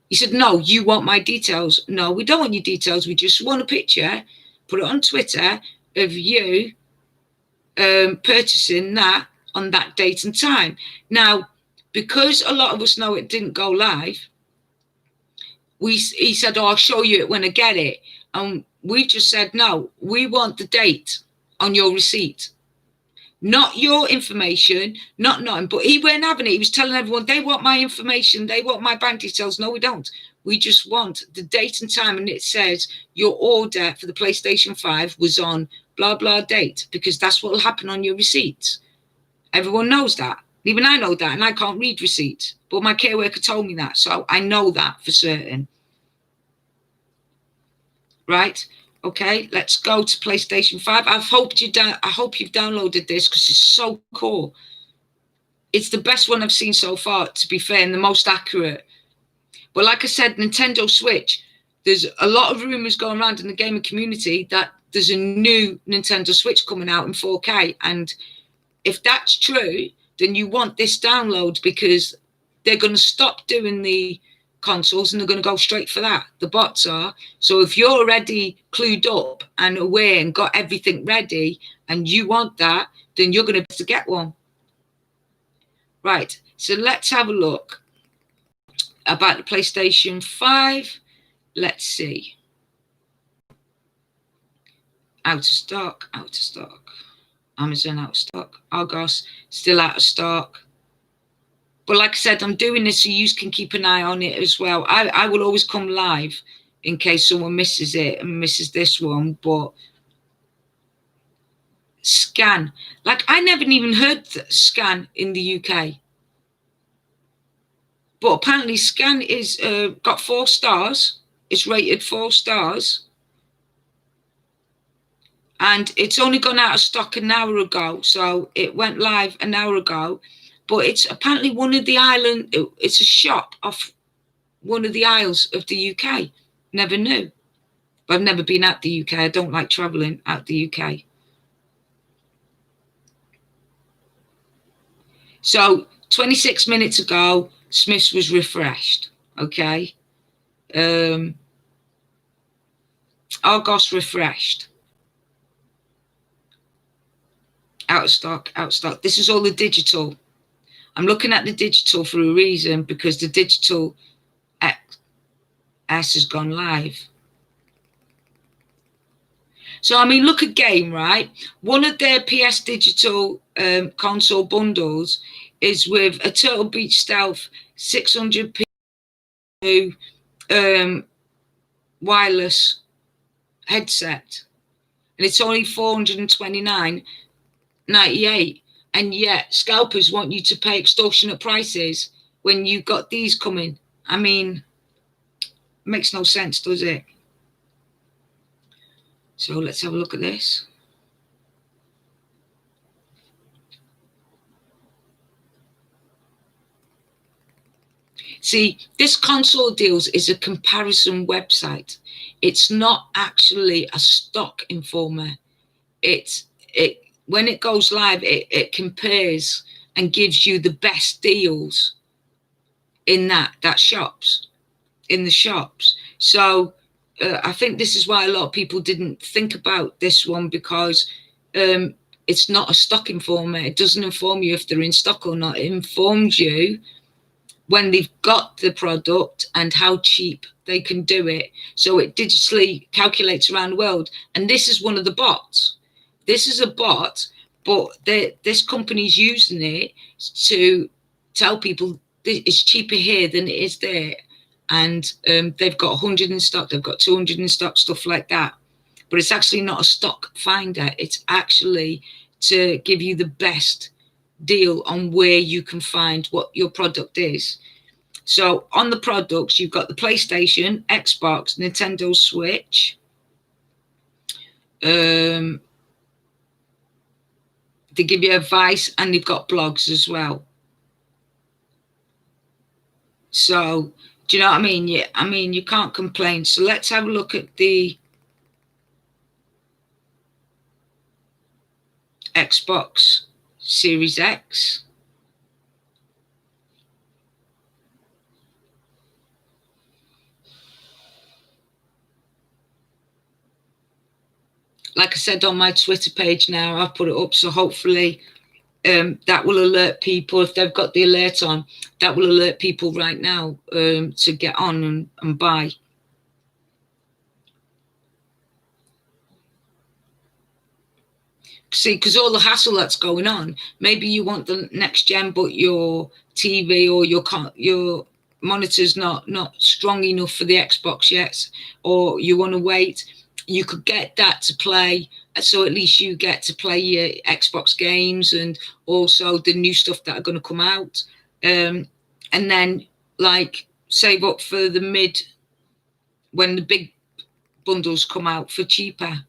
He said, no, you want my details. No, we don't want your details. We just want a picture, put it on Twitter of you purchasing that on that date and time. Now, because a lot of us know it didn't go live, he said, oh, I'll show you it when I get it. And we just said, no, we want the date on your receipt. Not your information, not nothing. But he weren't having it. He was telling everyone, they want my information. They want my bank details. No, we don't. We just want the date and time. And it says your order for the PlayStation 5 was on blah, blah date, because that's what will happen on your receipts. Everyone knows that. Even I know that, and I can't read receipts. But my care worker told me that, so I know that for certain. Right? Okay, let's go to PlayStation 5. I hope you've downloaded this, because it's so cool. it's the best one I've seen so far, to be fair, and the most accurate. But like I said, Nintendo Switch, there's a lot of rumors going around in the gaming community that there's a new Nintendo Switch coming out in 4K. And if that's true, then you want this download, because they're going to stop doing the consoles and they're going to go straight for that. The bots are. So if you're already clued up and aware and got everything ready and you want that, then you're going to get one. Right. So let's have a look about the PlayStation 5. Let's see. Out of stock, out of stock. Amazon out of stock. Argos still out of stock. But like I said, I'm doing this so you can keep an eye on it as well. I will always come live in case someone misses it and misses this one. But Scan, like I never even heard Scan in the UK. But apparently Scan is got 4 stars. It's rated 4 stars. And it's only gone out of stock an hour ago. So it went live an hour ago. But it's apparently one of the island. It's a shop off one of the isles of the UK. Never knew. But I've never been out the UK. I don't like traveling out the UK. So 26 minutes ago, Smith's was refreshed. Okay. Argos refreshed. Out of stock, out of stock. This is all the digital. I'm looking at the digital for a reason, because the digital S has gone live. So, I mean, look at Game, right? One of their PS Digital console bundles is with a Turtle Beach Stealth 600p wireless headset. And it's only $429.98. And yet scalpers want you to pay extortionate prices when you got these coming. I mean, makes no sense, does it? So let's have a look at this. See, this Console Deals is a comparison website. It's not actually a stock informer. When it goes live, it compares and gives you the best deals in the shops. So I think this is why a lot of people didn't think about this one, because it's not a stock informer. It doesn't inform you if they're in stock or not. It informs you when they've got the product and how cheap they can do it. So it digitally calculates around the world. And this is one of the bots. This is a bot, but this company's using it to tell people it's cheaper here than it is there. And they've got 100 in stock, they've got 200 in stock, stuff like that. But it's actually not a stock finder. It's actually to give you the best deal on where you can find what your product is. So on the products, you've got the PlayStation, Xbox, Nintendo Switch. They give you advice, and they've got blogs as well. So do you know what I mean? Yeah, I mean, you can't complain. So let's have a look at the Xbox Series X. Like I said on my Twitter page now, I've put it up, so hopefully that will alert people. If they've got the alert on, that will alert people right now to get on and buy. See, because all the hassle that's going on, maybe you want the next gen, but your TV or your monitor's not strong enough for the Xbox yet, or you want to wait. You could get that to play, so at least you get to play your Xbox games and also the new stuff that are going to come out, and then like save up for the mid when the big bundles come out for cheaper.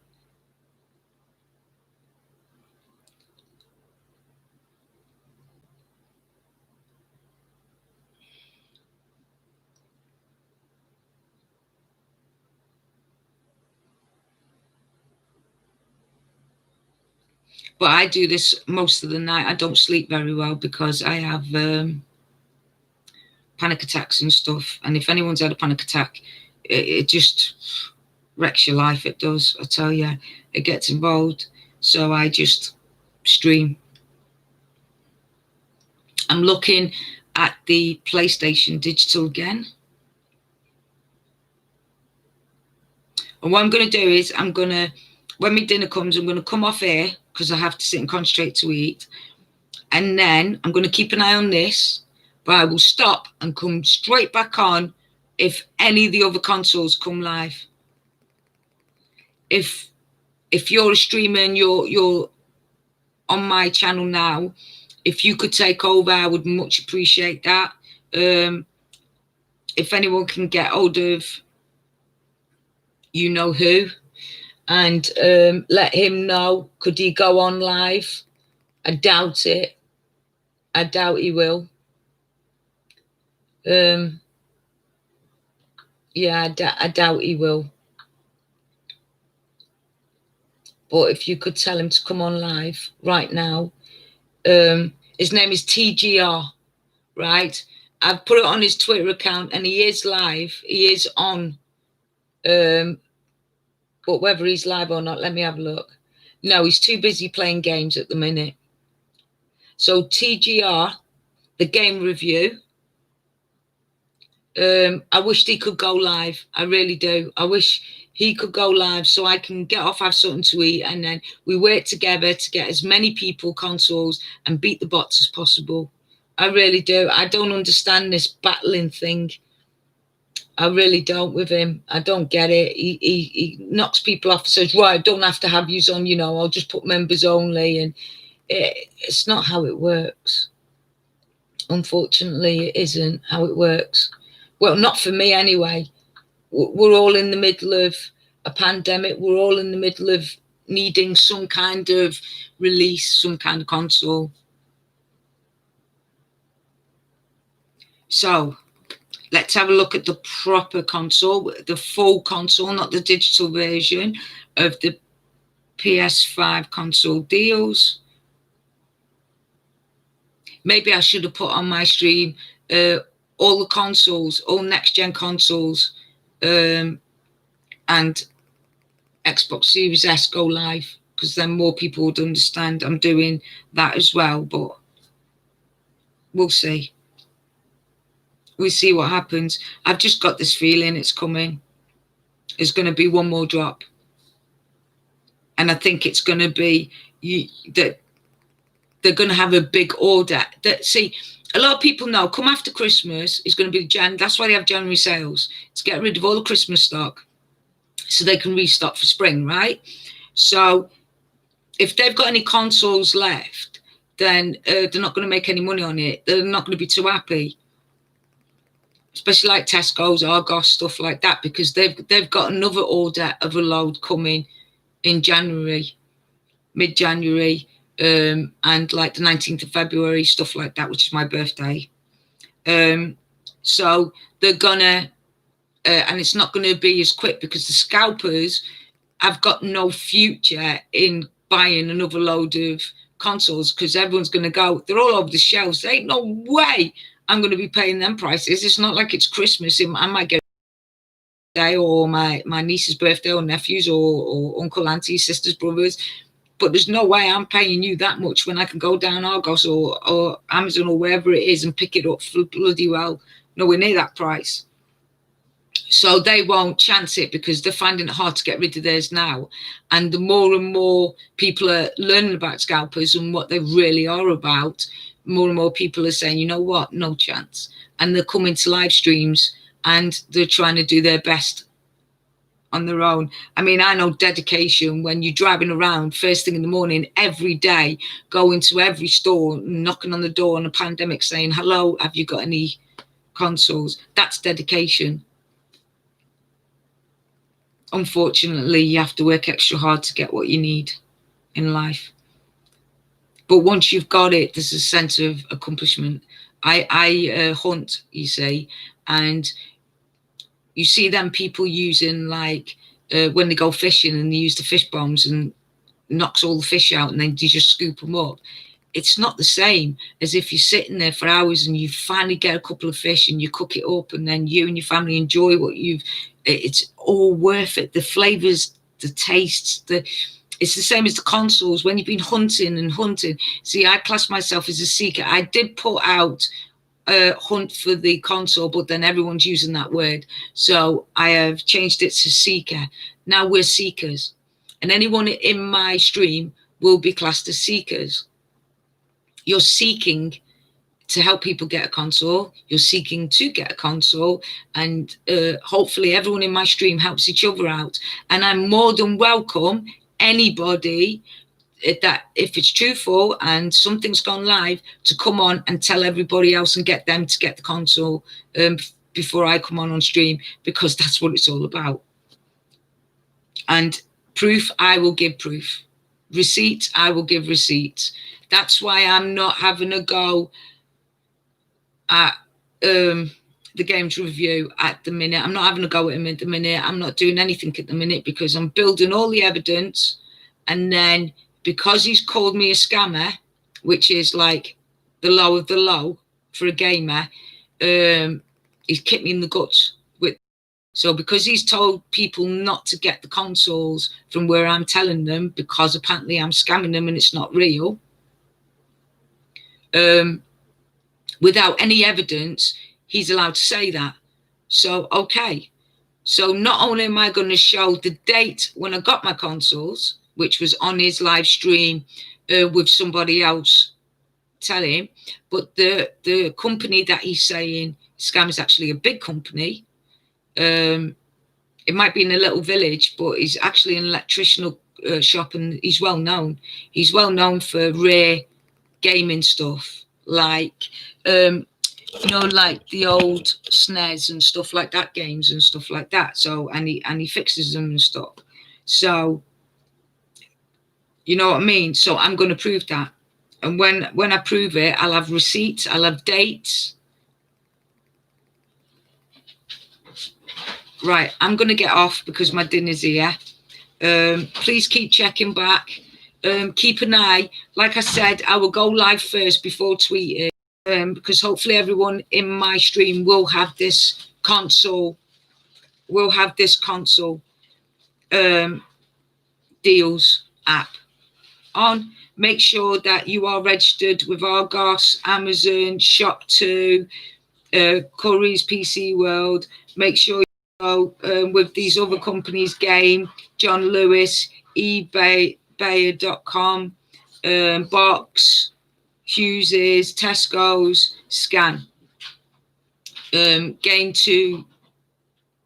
But I do this most of the night. I don't sleep very well because I have panic attacks and stuff. And if anyone's had a panic attack, it just wrecks your life. It does. I tell you, it gets involved. So I just stream. I'm looking at the PlayStation Digital again. And what I'm going to do is when my dinner comes, I'm going to come off here because I have to sit and concentrate to eat. And then I'm going to keep an eye on this, but I will stop and come straight back on if any of the other consoles come live. If you're a streamer and you're on my channel now, if you could take over, I would much appreciate that. If anyone can get hold of you know who, and let him know, could he go on live? I doubt it. I doubt he will. Yeah, I doubt he will. But if you could tell him to come on live right now. His name is TGR, right? I've put it on his Twitter account and he is live. He is on. But whether he's live or not, let me have a look. No, he's too busy playing games at the minute. So TGR, the game review. I wish he could go live. I really do. I wish he could go live so I can get off, have something to eat, and then we work together to get as many people consoles and beat the bots as possible. I really do. I don't understand this battling thing. I really don't with him. I don't get it. He knocks people off and says, right, don't have to have yous on, I'll just put members only. And it's not how it works. Unfortunately, it isn't how it works. Well, not for me anyway. We're all in the middle of a pandemic. We're all in the middle of needing some kind of release, some kind of console. So let's have a look at the proper console, the full console, not the digital version of the PS5 console deals. Maybe I should have put on my stream all the consoles, all next-gen consoles, and Xbox Series S go live, because then more people would understand I'm doing that as well. But we'll see. We'll see what happens. I've just got this feeling it's coming. There's going to be one more drop. And I think it's going to be that they're going to have a big order. See, a lot of people know come after Christmas is going to be that's why they have January sales, to get rid of all the Christmas stock so they can restock for spring, right? So if they've got any consoles left, then they're not going to make any money on it. They're not going to be too happy, especially like Tesco's, Argos, stuff like that, because they've got another order of a load coming in January, mid-January, and like the 19th of February, stuff like that, which is my birthday. So they're gonna, and it's not going to be as quick because the scalpers have got no future in buying another load of consoles, because everyone's going to go, they're all over the shelves. There ain't no way I'm going to be paying them prices. It's not like it's Christmas. I might get a day or my niece's birthday or nephew's or uncle, auntie, sisters, brothers. But there's no way I'm paying you that much when I can go down Argos or Amazon or wherever it is and pick it up for bloody well nowhere near that price. So they won't chance it because they're finding it hard to get rid of theirs now. And the more and more people are learning about scalpers and what they really are about, more and more people are saying, you know what, no chance. And they're coming to live streams and they're trying to do their best on their own. I mean, I know dedication when you're driving around first thing in the morning every day, going to every store, knocking on the door on a pandemic saying, hello, have you got any consoles? That's dedication. Unfortunately, you have to work extra hard to get what you need in life. But once you've got it, there's a sense of accomplishment. I hunt, you see, and you see them people using like when they go fishing and they use the fish bombs and knocks all the fish out and then you just scoop them up. It's not the same as if you're sitting there for hours and you finally get a couple of fish and you cook it up and then you and your family enjoy what it's all worth it. The flavors, the tastes, it's the same as the consoles when you've been hunting and hunting. See, I class myself as a seeker. I did put out hunt for the console, but then everyone's using that word. So I have changed it to seeker. Now we're seekers. And anyone in my stream will be classed as seekers. You're seeking to help people get a console. You're seeking to get a console. And hopefully everyone in my stream helps each other out. And I'm more than welcome anybody that, if it's truthful and something's gone live, to come on and tell everybody else and get them to get the console before I come on stream, because that's what it's all about. And proof, I will give proof. Receipt, I will give receipts. That's why I'm not having a go at the games review at the minute. I'm not having a go at him at the minute. I'm not doing anything at the minute because I'm building all the evidence. And then because he's called me a scammer, which is like the low of the low for a gamer, he's kicked me in the guts. So because he's told people not to get the consoles from where I'm telling them, because apparently I'm scamming them and it's not real, without any evidence, he's allowed to say that. So, okay. So not only am I going to show the date when I got my consoles, which was on his live stream with somebody else telling, but the company that he's saying scam is actually a big company. It might be in a little village, but he's actually an electrician shop, and he's well known. He's well known for rare gaming stuff, like like the old SNES and stuff like that, games and stuff like that. So and he fixes them and stuff. So you know what I mean. So I'm going to prove that, and when I prove it, I'll have receipts, I'll have dates. Right, I'm going to get off because my dinner's here. Please keep checking back. Keep an eye. Like I said, I will go live first before tweeting, because hopefully everyone in my stream will have this console. Deals app on. Make sure that you are registered with Argos, Amazon, Shop2, Curry's PC World. Make sure with these other companies, Game, John Lewis, eBay.com, Box, Hughes's, Tesco's, Scan, Game2,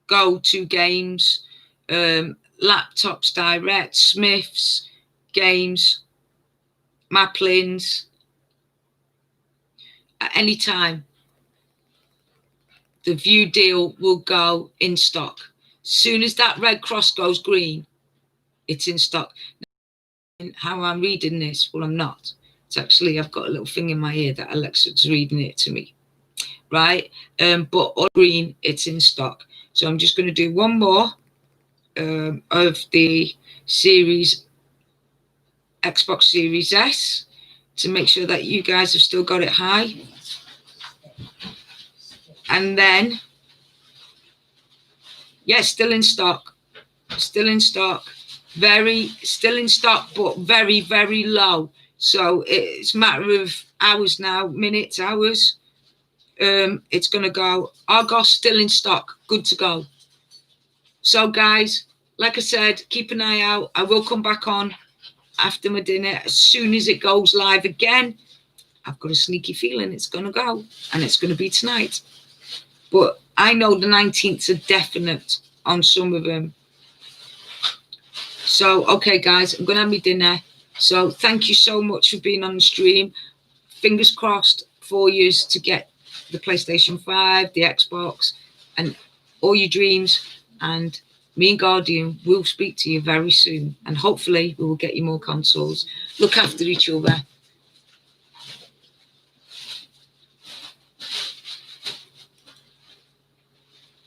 Go to Games, Laptops Direct, Smiths, Games, Maplins, at any time. The view deal will go in stock. Soon as that red cross goes green, it's in stock. How I'm reading this, well, I'm not. It's actually, I've got a little thing in my ear that Alexa's reading it to me, right? But all green, it's in stock. So I'm just going to do one more of the Xbox Series S to make sure that you guys have still got it high. And then, yeah, still in stock, still in stock, still in stock, but very, very low. So it's a matter of hours now, minutes, hours. It's going to go. Argos still in stock, good to go. So guys, like I said, keep an eye out. I will come back on after my dinner as soon as it goes live again. I've got a sneaky feeling it's going to go, and it's going to be tonight. But I know the 19th are definite on some of them. So, okay, guys, I'm going to have my dinner. So thank you so much for being on the stream. Fingers crossed for you to get the PlayStation 5, the Xbox, and all your dreams. And me and Guardian will speak to you very soon. And hopefully we will get you more consoles. Look after each other.